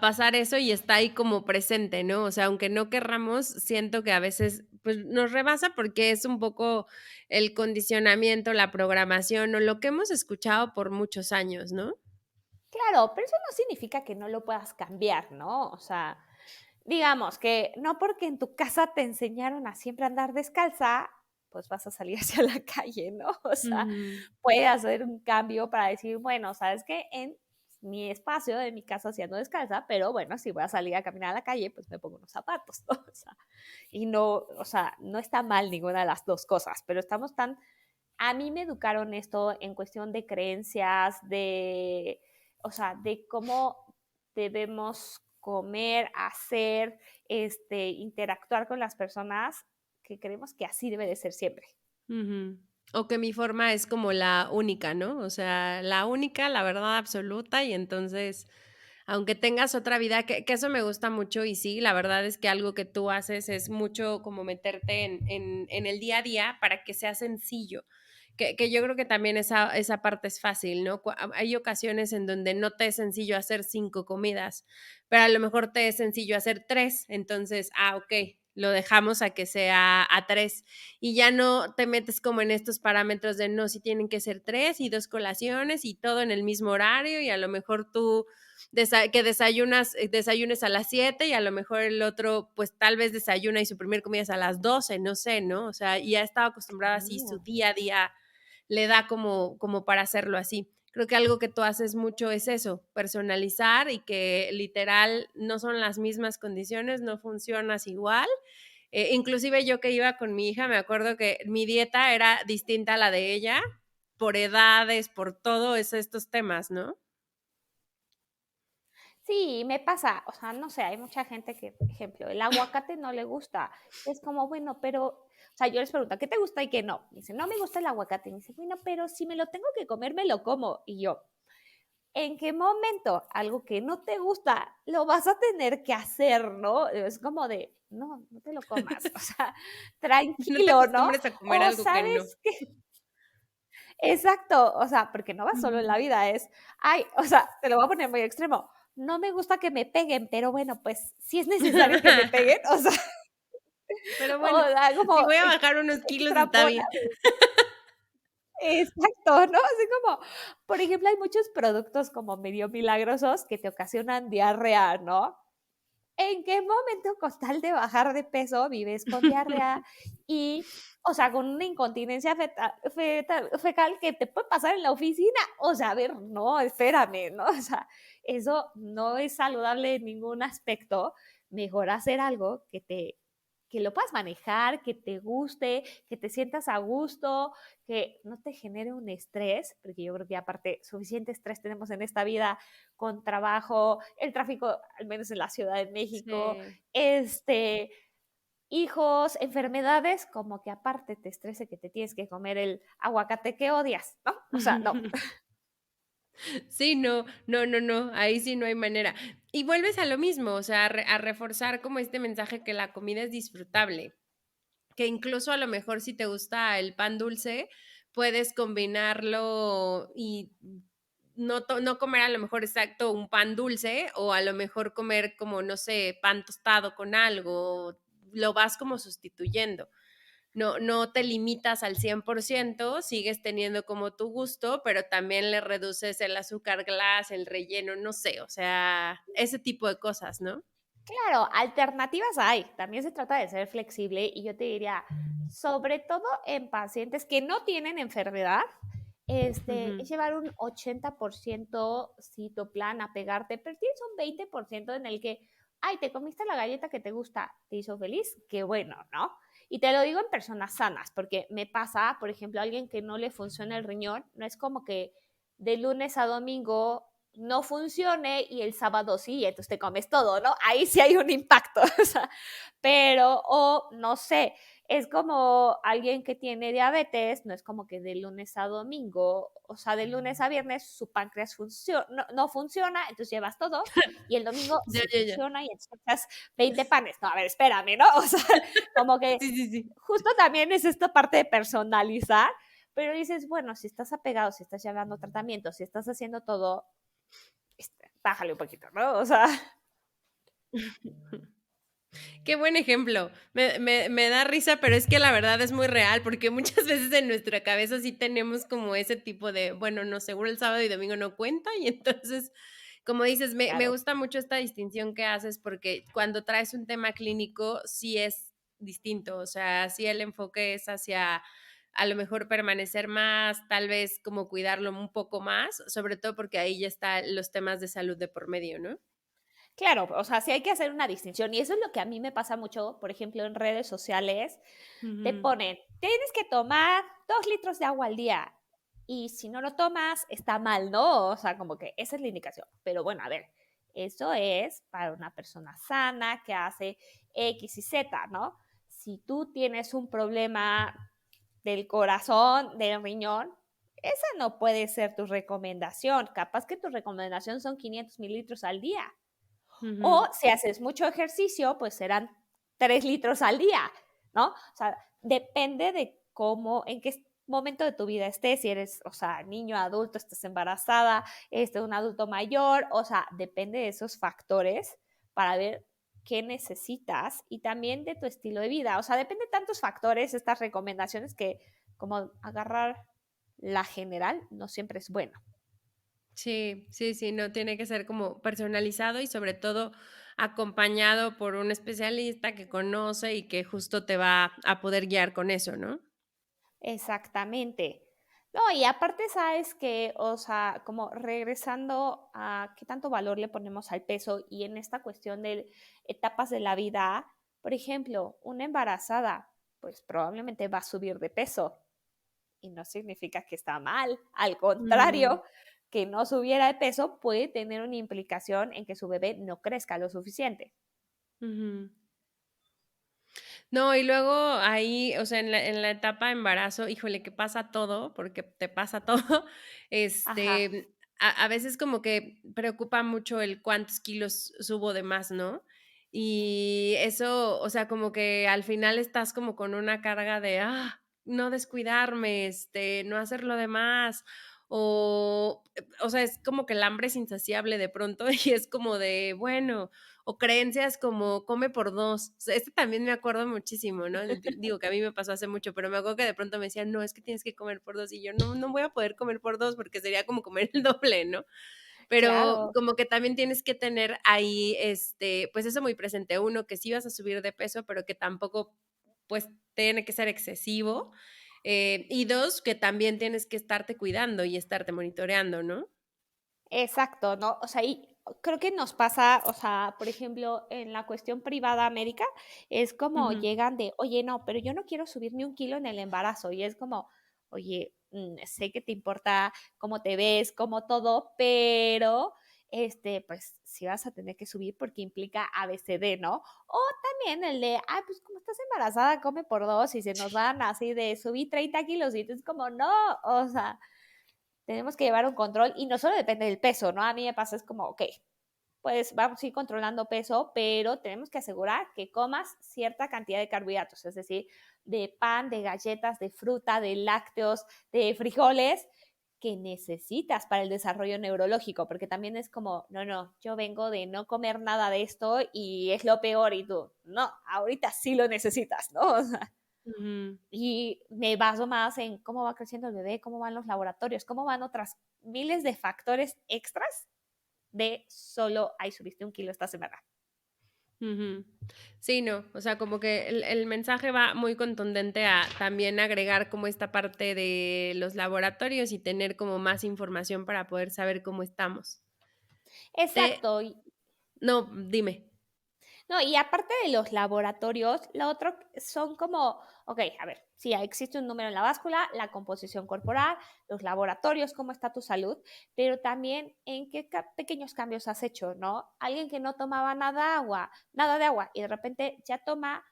Speaker 2: pasar eso y está ahí como presente, ¿no? O sea, aunque no querramos, siento que a veces pues nos rebasa porque es un poco el condicionamiento, la programación o lo que hemos escuchado por muchos años, ¿no?
Speaker 3: Claro, pero eso no significa que no lo puedas cambiar, ¿no? O sea, digamos que no porque en tu casa te enseñaron a siempre andar descalza, pues vas a salir hacia la calle, ¿no? O sea,
Speaker 2: Ujú,
Speaker 3: puede hacer un cambio para decir, bueno, ¿sabes qué? En mi espacio de mi casa sí ando descalza, pero bueno, si voy a salir a caminar a la calle, pues me pongo unos zapatos, ¿no? O sea, y no, o sea, no está mal ninguna de las dos cosas, pero estamos tan, a mí me educaron esto en cuestión de creencias, o sea, de cómo debemos comer, hacer, interactuar con las personas, que creemos que así debe de ser siempre.
Speaker 2: ujú. O que mi forma es como la única, ¿no? O sea, la única, la verdad absoluta y entonces aunque tengas otra vida, que eso me gusta mucho y sí, la verdad es que algo que tú haces es mucho como meterte en el día a día para que sea sencillo. Que yo creo que también esa parte es fácil, ¿no? Hay ocasiones en donde no te es sencillo hacer 5 comidas, pero a lo mejor te es sencillo hacer 3, entonces, ok, lo dejamos a que sea a 3 y ya no te metes como en estos parámetros de no, si tienen que ser 3 y 2 colaciones y todo en el mismo horario y a lo mejor tú que desayunes a las 7 y a lo mejor el otro, pues tal vez desayuna y su primer comida es a las 12, no sé, ¿no? O sea, y ha estado acostumbrada así, su día a día le da como para hacerlo así. Creo que algo que tú haces mucho es eso, personalizar y que literal no son las mismas condiciones, no funcionas igual. Inclusive yo que iba con mi hija, me acuerdo que mi dieta era distinta a la de ella, por edades, por todo estos temas, ¿no?
Speaker 3: Sí, me pasa, o sea, no sé, hay mucha gente que, por ejemplo, el aguacate no le gusta. Es como, bueno, pero, o sea, yo les pregunto, ¿qué te gusta y qué no? Me dice, no me gusta el aguacate. Me dice, bueno, pero si me lo tengo que comer, me lo como. Y yo, ¿en qué momento algo que no te gusta lo vas a tener que hacer, no? Es como de, no, no te lo comas, o sea,
Speaker 2: No te
Speaker 3: tranquilo, ¿no?
Speaker 2: acostumbres a comer
Speaker 3: O
Speaker 2: algo que no.
Speaker 3: sabes que, exacto, o sea, porque no va solo en la
Speaker 2: Ujú,
Speaker 3: vida, es, ay, o sea, te lo voy a poner muy extremo. no me gusta que me peguen, pero bueno, pues si es necesario que me peguen, o sea,
Speaker 2: Pero
Speaker 3: o
Speaker 2: bueno,
Speaker 3: sea,
Speaker 2: si
Speaker 3: como
Speaker 2: voy a bajar unos kilos está
Speaker 3: extrapola.
Speaker 2: bien.
Speaker 3: Exacto, ¿no? Así como, por ejemplo, hay muchos productos como medio milagrosos que te ocasionan diarrea, ¿no? ¿En qué momento con tal de bajar de peso vives con diarrea y, o sea, con una incontinencia fecal que te puede pasar en la oficina? O sea, a ver, no, espérame, ¿no? O sea, eso no es saludable en ningún aspecto. Mejor hacer algo que lo puedas manejar, que te guste, que te sientas a gusto, que no te genere un estrés, porque yo creo que aparte suficiente estrés tenemos en esta vida con trabajo, el tráfico, al menos en la Ciudad de México,
Speaker 2: Sí.
Speaker 3: hijos, enfermedades, como que aparte te estrese que te tienes que comer el aguacate que odias, ¿no? O sea, no.
Speaker 2: Sí, no, no, no, no, ahí sí no hay manera. Y vuelves a lo mismo, o sea, a reforzar como este mensaje que la comida es disfrutable, que incluso a lo mejor si te gusta el pan dulce, puedes combinarlo y no comer a lo mejor exacto un pan dulce o a lo mejor comer como, no sé, pan tostado con algo, lo vas como sustituyendo. No te limitas al 100%, sigues teniendo como tu gusto, pero también le reduces el azúcar glass, el relleno, no sé, o sea, ese tipo de cosas, ¿no?
Speaker 3: Claro, alternativas hay. También se trata de ser flexible y yo te diría, sobre todo en pacientes que no tienen enfermedad, es
Speaker 2: Ujú.
Speaker 3: llevar un 80% si tu plan a pegarte, pero tienes un 20% en el que, ay, te comiste la galleta que te gusta, te hizo feliz, qué bueno, ¿no? Y te lo digo en personas sanas, porque me pasa, por ejemplo, a alguien que no le funciona el riñón, no es como que de lunes a domingo no funcione y el sábado sí, entonces te comes todo, ¿no? Ahí sí hay un impacto, o sea, pero, o no sé, es como alguien que tiene diabetes, no es como que de lunes a domingo, o sea, de lunes a viernes su páncreas no funciona, entonces llevas todo, y el domingo
Speaker 2: Ya,
Speaker 3: sí
Speaker 2: ya, ya.
Speaker 3: funciona y entonces echas 20 panes. No, a ver, espérame, ¿no? O sea, como que
Speaker 2: Sí, sí, sí.
Speaker 3: justo también es esta parte de personalizar, pero dices, bueno, si estás apegado, si estás llevando tratamiento, si estás haciendo todo, bájale un poquito, ¿no? O sea,
Speaker 2: Qué buen ejemplo. Me da risa, pero es que la verdad es muy real, porque muchas veces en nuestra cabeza sí tenemos como ese tipo de, bueno, no, seguro el sábado y domingo no cuenta, y entonces, como dices, me
Speaker 3: claro.
Speaker 2: gusta mucho esta distinción que haces, porque cuando traes un tema clínico sí es distinto, o sea, sí el enfoque es hacia a lo mejor permanecer más, tal vez como cuidarlo un poco más, sobre todo porque ahí ya están los temas de salud de por medio, ¿no?
Speaker 3: Claro, o sea, sí hay que hacer una distinción. Y eso es lo que a mí me pasa mucho, por ejemplo, en redes sociales. Te
Speaker 2: Ujú.
Speaker 3: ponen, tienes que tomar 2 litros de agua al día. Y si no lo tomas, está mal, ¿no? O sea, como que esa es la indicación. Pero bueno, a ver, eso es para una persona sana que hace X y Z, ¿no? Si tú tienes un problema del corazón, del riñón, esa no puede ser tu recomendación. Capaz que tu recomendación son 500 mililitros al día.
Speaker 2: Ujú.
Speaker 3: O si haces mucho ejercicio, pues serán 3 litros al día, ¿no? O sea, depende de cómo, en qué momento de tu vida estés, si eres, o sea, niño, adulto, estás embarazada, un adulto mayor, o sea, depende de esos factores para ver qué necesitas y también de tu estilo de vida. O sea, depende de tantos factores, estas recomendaciones que como agarrar la general no siempre es bueno.
Speaker 2: Sí, sí, sí, no, tiene que ser como personalizado y sobre todo acompañado por un especialista que conoce y que justo te va a poder guiar con eso, ¿no?
Speaker 3: Exactamente. No, y aparte, sabes que, o sea, como regresando a qué tanto valor le ponemos al peso y en esta cuestión de etapas de la vida, por ejemplo, una embarazada, pues probablemente va a subir de peso y no significa que está mal, al
Speaker 2: Ujú,
Speaker 3: contrario, que no subiera de peso puede tener una implicación en que su bebé no crezca lo suficiente.
Speaker 2: ujú. No, y luego ahí, o sea, en la etapa de embarazo, híjole, que pasa todo, porque te pasa todo,
Speaker 3: Ajá,
Speaker 2: a veces como que preocupa mucho el cuántos kilos subo de más, ¿no? Y eso, o sea, como que al final estás como con una carga de, no descuidarme, no hacer lo demás, o sea, es como que el hambre es insaciable de pronto y es como de, bueno, o creencias como come por dos. O sea, este también me acuerdo muchísimo, ¿no? Digo que a mí me pasó hace mucho, pero me acuerdo que de pronto me decían, no, es que tienes que comer por dos y yo no voy a poder comer por dos porque sería como comer el doble, ¿no? Pero
Speaker 3: Claro.
Speaker 2: como que también tienes que tener ahí, pues eso muy presente. Uno, que sí vas a subir de peso, pero que tampoco, pues, tiene que ser excesivo. Y dos, que también tienes que estarte cuidando y estarte monitoreando, ¿no?
Speaker 3: Exacto, ¿no? O sea, y creo que nos pasa, o sea, por ejemplo, en la cuestión privada médica, es como
Speaker 2: Ujú,
Speaker 3: llegan de, oye, no, pero yo no quiero subir ni un kilo en el embarazo. Y es como, oye, sé que te importa cómo te ves, cómo todo, pero, pues sí vas a tener que subir porque implica ABCD, ¿no? O también el de, ay, pues como estás embarazada, come por dos y se nos van así de subir 30 kilos y es como, no, o sea, tenemos que llevar un control y no solo depende del peso, ¿no? A mí me pasa, es como, ok, pues vamos a ir controlando peso, pero tenemos que asegurar que comas cierta cantidad de carbohidratos, es decir, de pan, de galletas, de fruta, de lácteos, de frijoles que necesitas para el desarrollo neurológico, porque también es como, no, yo vengo de no comer nada de esto y es lo peor y tú, no, ahorita sí lo necesitas, ¿no? O sea,
Speaker 2: ujú.
Speaker 3: y me baso más en cómo va creciendo el bebé, cómo van los laboratorios, cómo van otras miles de factores extras de solo, ay, subiste un kilo esta semana.
Speaker 2: Ujú. Sí, no, o sea, como que el mensaje va muy contundente a también agregar como esta parte de los laboratorios y tener como más información para poder saber cómo estamos. Te
Speaker 3: Exacto.
Speaker 2: no, dime.
Speaker 3: No, y aparte de los laboratorios, lo otro son como, ok, a ver, sí, existe un número en la báscula, la composición corporal, los laboratorios, cómo está tu salud, pero también en qué pequeños cambios has hecho, ¿no? Alguien que no tomaba nada de agua, y de repente ya toma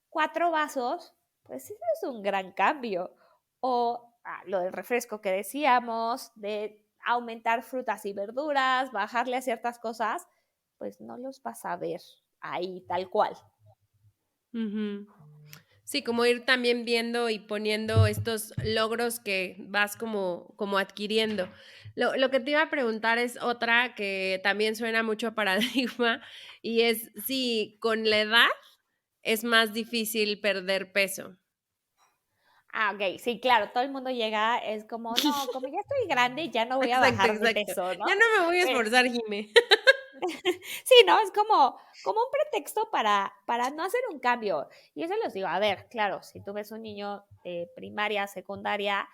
Speaker 3: 4 vasos, pues eso es un gran cambio. O lo del refresco que decíamos, de aumentar frutas y verduras, bajarle a ciertas cosas, pues no los vas a ver ahí tal cual.
Speaker 2: Ujú. Sí, como ir también viendo y poniendo estos logros que vas como adquiriendo. Lo que te iba a preguntar es otra que también suena mucho a paradigma, y es si con la edad es más difícil perder peso.
Speaker 3: Ok, sí, claro, todo el mundo llega, es como, no, como ya estoy grande, ya no voy a
Speaker 2: Exacto,
Speaker 3: bajar de
Speaker 2: exacto.
Speaker 3: peso, ¿no?
Speaker 2: Ya no me voy a
Speaker 3: Pero,
Speaker 2: esforzar, Jime.
Speaker 3: sí, ¿no? Es como un pretexto para no hacer un cambio. Y eso les digo, a ver, claro, si tú ves un niño de primaria, secundaria,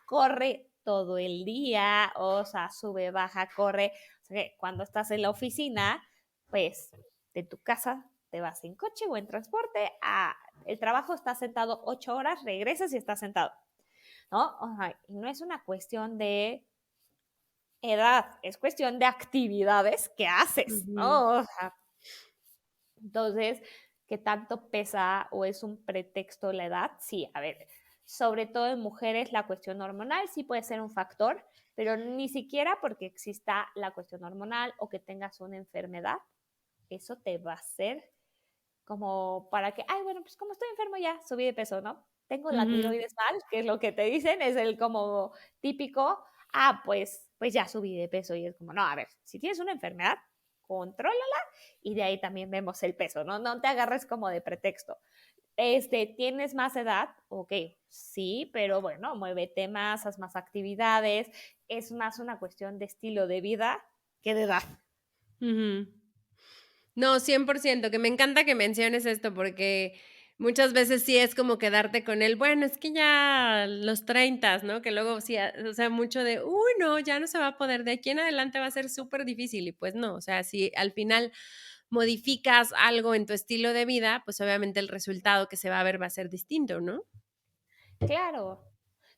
Speaker 3: corre todo el día, o sea, sube, baja, corre. O sea, que cuando estás en la oficina, pues de tu casa te vas en coche o en transporte a el trabajo, estás sentado 8 horas, regresas y estás sentado, ¿no? O sea, y no es una cuestión de edad, es cuestión de actividades que haces,
Speaker 2: Ujú,
Speaker 3: ¿no? O sea, entonces, ¿qué tanto pesa o es un pretexto la edad? Sí, a ver, sobre todo en mujeres la cuestión hormonal sí puede ser un factor, pero ni siquiera porque exista la cuestión hormonal o que tengas una enfermedad, eso te va a hacer como para que, ay, bueno, pues como estoy enfermo ya, subí de peso, ¿no? Tengo la
Speaker 2: ujú.
Speaker 3: tiroides mal, que es lo que te dicen, es el como típico, pues ya subí de peso y es como, no, a ver, si tienes una enfermedad, contrólala y de ahí también vemos el peso, ¿no? No te agarres como de pretexto. ¿Tienes más edad? Ok, sí, pero bueno, muévete más, haz más actividades, es más una cuestión de estilo de vida que de edad.
Speaker 2: Ujú. No, 100%, que me encanta que menciones esto, porque muchas veces sí es como quedarte con el, bueno, es que ya los 30, ¿no? Que luego sí, o sea, mucho de, uy, no, ya no se va a poder, de aquí en adelante va a ser súper difícil, y pues no, o sea, si al final modificas algo en tu estilo de vida, pues obviamente el resultado que se va a ver va a ser distinto, ¿no?
Speaker 3: Claro,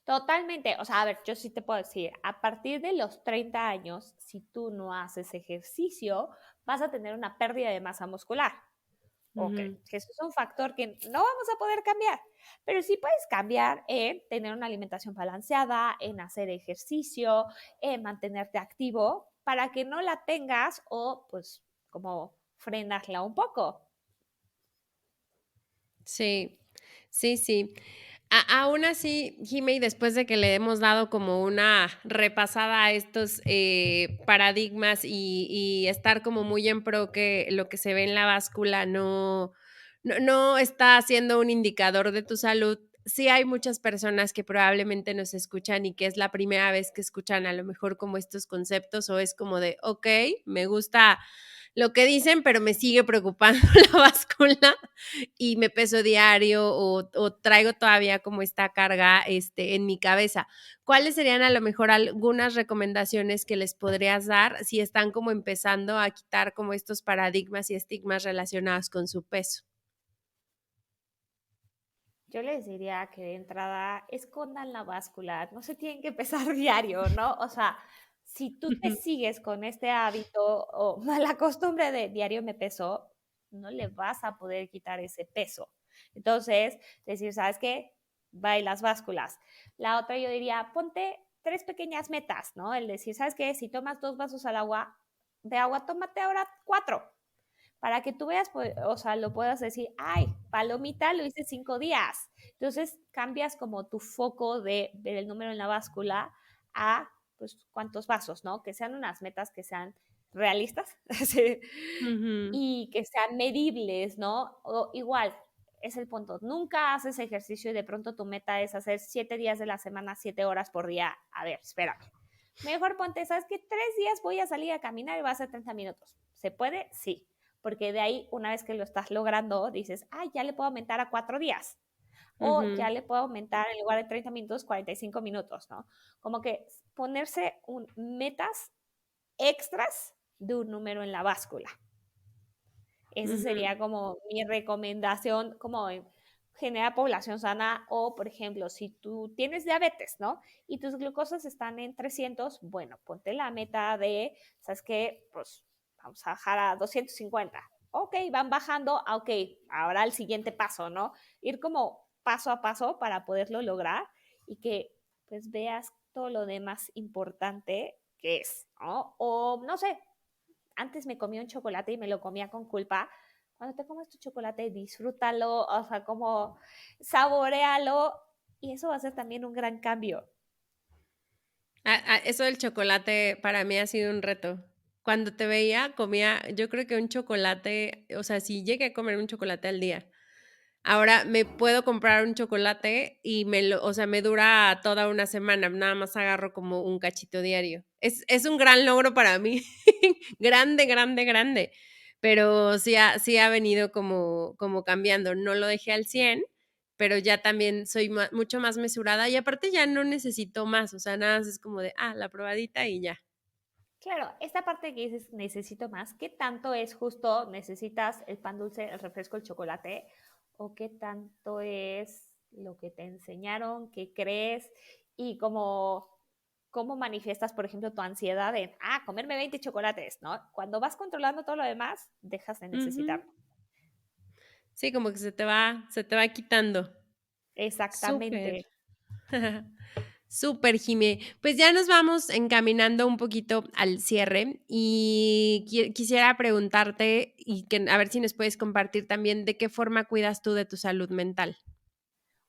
Speaker 3: totalmente. O sea, a ver, yo sí te puedo decir, a partir de los 30 años, si tú no haces ejercicio, vas a tener una pérdida de masa muscular. Ok,
Speaker 2: Ujú.
Speaker 3: que eso es un factor que no vamos a poder cambiar, pero sí puedes cambiar en tener una alimentación balanceada, en hacer ejercicio, en mantenerte activo para que no la tengas o pues como frenarla un poco.
Speaker 2: Sí, sí, sí. Aún así, Jime, y después de que le hemos dado como una repasada a estos paradigmas y estar como muy en pro que lo que se ve en la báscula no está siendo un indicador de tu salud, sí hay muchas personas que probablemente nos escuchan y que es la primera vez que escuchan a lo mejor como estos conceptos o es como de, ok, me gusta lo que dicen, pero me sigue preocupando la báscula y me peso diario o traigo todavía como esta carga en mi cabeza. ¿Cuáles serían a lo mejor algunas recomendaciones que les podrías dar si están como empezando a quitar como estos paradigmas y estigmas relacionados con su peso?
Speaker 3: Yo les diría que de entrada escondan la báscula, no se tienen que pesar diario, ¿no? O sea, si tú te sigues con este hábito o mala costumbre de diario me peso, no le vas a poder quitar ese peso. Entonces, decir, ¿sabes qué? Va y las básculas. La otra yo diría, ponte 3 pequeñas metas, ¿no? El decir, ¿sabes qué? Si tomas 2 vasos de agua, tómate ahora 4 para que tú veas, pues, o sea, lo puedas decir, ay, palomita lo hice 5 días. Entonces cambias como tu foco de ver el número en la báscula a, pues, cuántos vasos, ¿no? Que sean unas metas que sean realistas sí,
Speaker 2: Ujú.
Speaker 3: y que sean medibles, ¿no? O igual, es el punto. Nunca haces ejercicio y de pronto tu meta es hacer 7 días de la semana, 7 horas por día. A ver, espérame. Mejor ponte, ¿sabes qué? 3 días voy a salir a caminar y va a ser 30 minutos. ¿Se puede? Sí. Porque de ahí, una vez que lo estás logrando, dices, ah, ya le puedo aumentar a 4 días. O
Speaker 2: Ujú.
Speaker 3: ya le puedo aumentar en lugar de 30 minutos, 45 minutos, ¿no? Como que ponerse metas extras de un número en la báscula. Esa
Speaker 2: Ujú.
Speaker 3: sería como mi recomendación, como generar población sana o, por ejemplo, si tú tienes diabetes, ¿no? Y tus glucosas están en 300, bueno, ponte la meta de, ¿sabes qué? Pues vamos a bajar a 250. Ok, van bajando, ok, ahora el siguiente paso, ¿no? Ir como paso a paso para poderlo lograr y que pues veas todo lo demás importante que es, ¿no? O no sé, antes me comía un chocolate y me lo comía con culpa. Cuando te comes tu chocolate, disfrútalo, o sea, como saborealo y eso va a ser también un gran cambio.
Speaker 2: Eso del chocolate para mí ha sido un reto. Cuando te veía, comía, yo creo que un chocolate, o sea, si llegué a comer un chocolate al día. Ahora me puedo comprar un chocolate y o sea, me dura toda una semana, nada más agarro como un cachito diario. Es un gran logro para mí, grande, grande, grande, pero sí ha venido como cambiando. No lo dejé al 100, pero ya también soy mucho más mesurada y aparte ya no necesito más, o sea, nada más es como de, la probadita y ya.
Speaker 3: Claro, esta parte que dices necesito más, ¿qué tanto es justo necesitas el pan dulce, el refresco, el chocolate? ¿O qué tanto es lo que te enseñaron, qué crees y cómo manifiestas, por ejemplo, tu ansiedad en, comerme 20 chocolates, ¿no? Cuando vas controlando todo lo demás, dejas de
Speaker 2: Ujú.
Speaker 3: necesitarlo.
Speaker 2: Sí, como que se te va quitando. Súper.
Speaker 3: Exactamente.
Speaker 2: Súper, Jimé. Pues ya nos vamos encaminando un poquito al cierre y quisiera preguntarte y que a ver si nos puedes compartir también de qué forma cuidas tú de tu salud mental.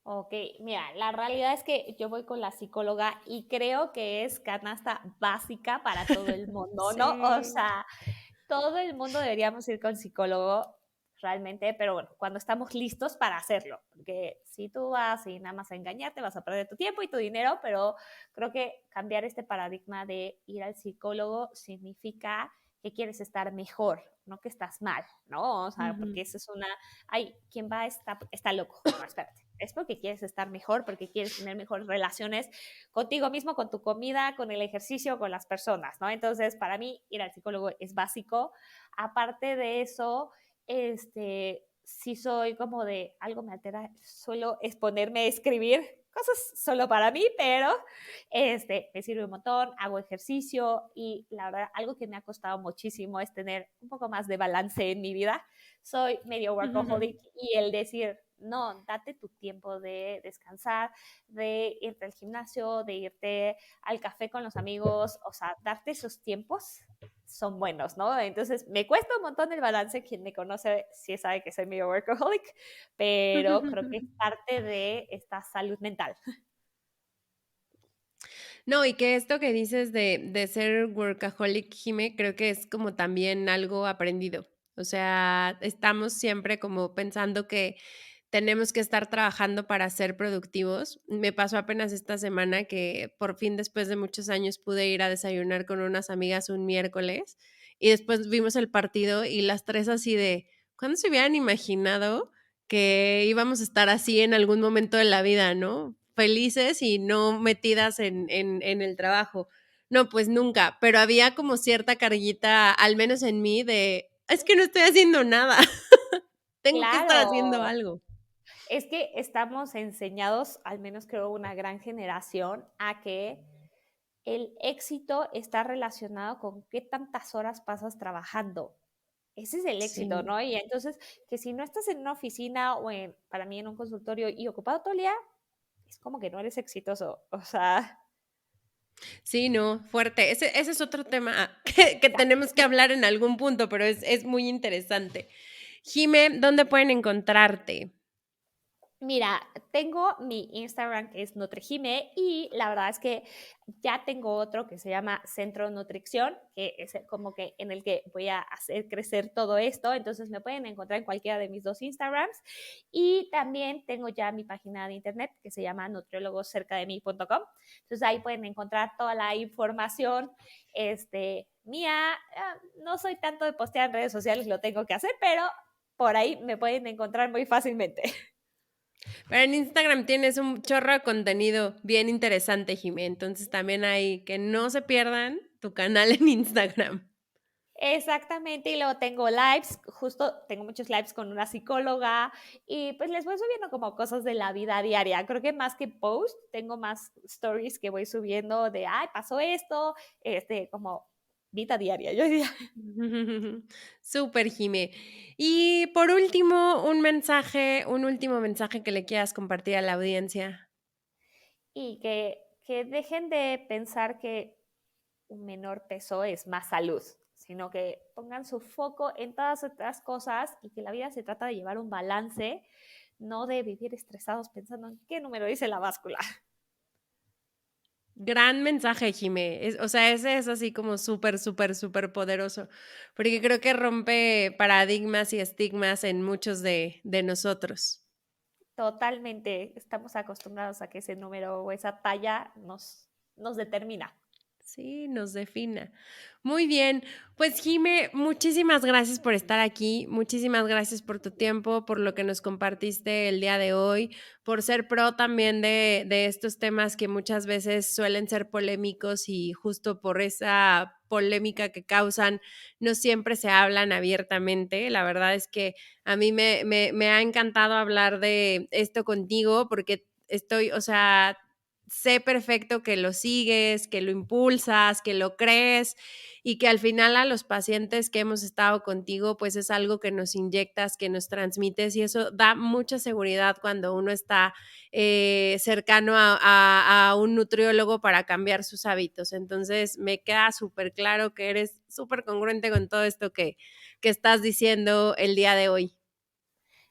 Speaker 3: Ok, mira, la realidad es que yo voy con la psicóloga y creo que es canasta básica para todo el mundo, ¿no? O
Speaker 2: Sí.
Speaker 3: sea, todo el mundo deberíamos ir con psicólogo realmente, pero bueno, cuando estamos listos para hacerlo, porque si tú vas y nada más a engañarte, vas a perder tu tiempo y tu dinero, pero creo que cambiar este paradigma de ir al psicólogo significa que quieres estar mejor, no que estás mal, ¿no? O sea,
Speaker 2: Ujú.
Speaker 3: porque eso es ay, ¿quién va está loco? No, espérate. Es porque quieres estar mejor, porque quieres tener mejores relaciones contigo mismo, con tu comida, con el ejercicio, con las personas, ¿no? Entonces, para mí, ir al psicólogo es básico. Aparte de eso, sí soy como de algo me altera, suelo exponerme a escribir cosas solo para mí, pero me sirve un montón, hago ejercicio y la verdad, algo que me ha costado muchísimo es tener un poco más de balance en mi vida. Soy medio workaholic y el decir, no, date tu tiempo de descansar, de irte al gimnasio, de irte al café con los amigos, o sea, darte esos tiempos son buenos, ¿no? Entonces, me cuesta un montón el balance. Quien me conoce sí sabe que soy medio workaholic, pero creo que es parte de esta salud mental.
Speaker 2: No, y que esto que dices de ser workaholic, Jime, creo que es como también algo aprendido. O sea, estamos siempre como pensando que tenemos que estar trabajando para ser productivos. Me pasó apenas esta semana que por fin, después de muchos años, pude ir a desayunar con unas amigas un miércoles y después vimos el partido y las tres así de, ¿cuándo se hubieran imaginado que íbamos a estar así en algún momento de la vida, ¿no? Felices y no metidas en el trabajo. No, pues nunca, pero había como cierta carguita, al menos en mí, de, es que no estoy haciendo nada. Tengo que estar haciendo
Speaker 3: Claro,
Speaker 2: algo.
Speaker 3: es que estamos enseñados, al menos creo una gran generación, a que el éxito está relacionado con qué tantas horas pasas trabajando. Ese es el éxito,
Speaker 2: Sí.
Speaker 3: ¿no? Y entonces, que si no estás en una oficina o para mí en un consultorio y ocupado todo el día, es como que no eres exitoso. O sea,
Speaker 2: Sí, no, fuerte. Ese es otro tema que tenemos que hablar en algún punto, pero es muy interesante. Jime, ¿dónde pueden encontrarte?
Speaker 3: mira, tengo mi Instagram que es NutriJime y la verdad es que ya tengo otro que se llama Centro Nutrición, que es como que en el que voy a hacer crecer todo esto. Entonces me pueden encontrar en cualquiera de mis dos Instagrams. Y también tengo ya mi página de internet que se llama nutriólogoscercademí.com. Entonces ahí pueden encontrar toda la información mía. No soy tanto de postear en redes sociales, lo tengo que hacer, pero por ahí me pueden encontrar muy fácilmente.
Speaker 2: Pero en Instagram tienes un chorro de contenido bien interesante, Jime. Entonces también hay que no se pierdan tu canal en Instagram.
Speaker 3: Exactamente, y luego tengo lives, justo tengo muchos lives con una psicóloga y pues les voy subiendo como cosas de la vida diaria. Creo que más que post, tengo más stories que voy subiendo de, ay, pasó esto, como vida diaria, yo diría.
Speaker 2: Súper, Jime. Y por último, un último mensaje que le quieras compartir a la audiencia.
Speaker 3: Y que dejen de pensar que un menor peso es más salud, sino que pongan su foco en todas otras cosas y que la vida se trata de llevar un balance, no de vivir estresados pensando en qué número dice la báscula.
Speaker 2: Gran mensaje, Jime. O sea, ese es así como súper, súper, súper poderoso, porque creo que rompe paradigmas y estigmas en muchos de nosotros.
Speaker 3: Totalmente, estamos acostumbrados a que ese número o esa talla nos determina.
Speaker 2: Sí, nos defina. Muy bien, pues Jime, muchísimas gracias por estar aquí, muchísimas gracias por tu tiempo, por lo que nos compartiste el día de hoy, por ser pro también de estos temas que muchas veces suelen ser polémicos y justo por esa polémica que causan, no siempre se hablan abiertamente. La verdad es que a mí me ha encantado hablar de esto contigo porque estoy, o sea, sé perfecto que lo sigues, que lo impulsas, que lo crees y que al final a los pacientes que hemos estado contigo, pues es algo que nos inyectas, que nos transmites y eso da mucha seguridad cuando uno está cercano a un nutriólogo para cambiar sus hábitos. Entonces me queda súper claro que eres súper congruente con todo esto que estás diciendo el día de hoy.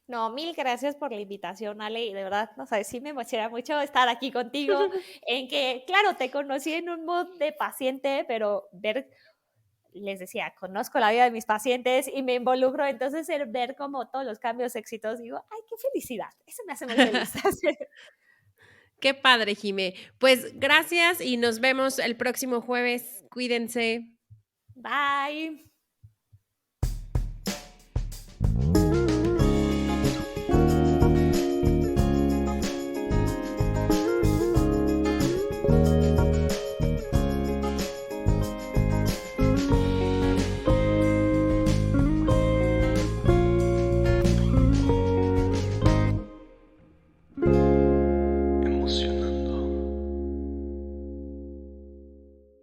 Speaker 3: No, mil gracias por la invitación, Ale, y de verdad, no sabes, sí me emociona mucho estar aquí contigo, en que, claro, te conocí en un mood de paciente, pero les decía, conozco la vida de mis pacientes y me involucro, entonces el ver como todos los cambios exitosos, digo, ay, qué felicidad, eso me hace muy feliz.
Speaker 2: Qué padre, Jime. Pues gracias y nos vemos el próximo jueves. Cuídense.
Speaker 3: Bye.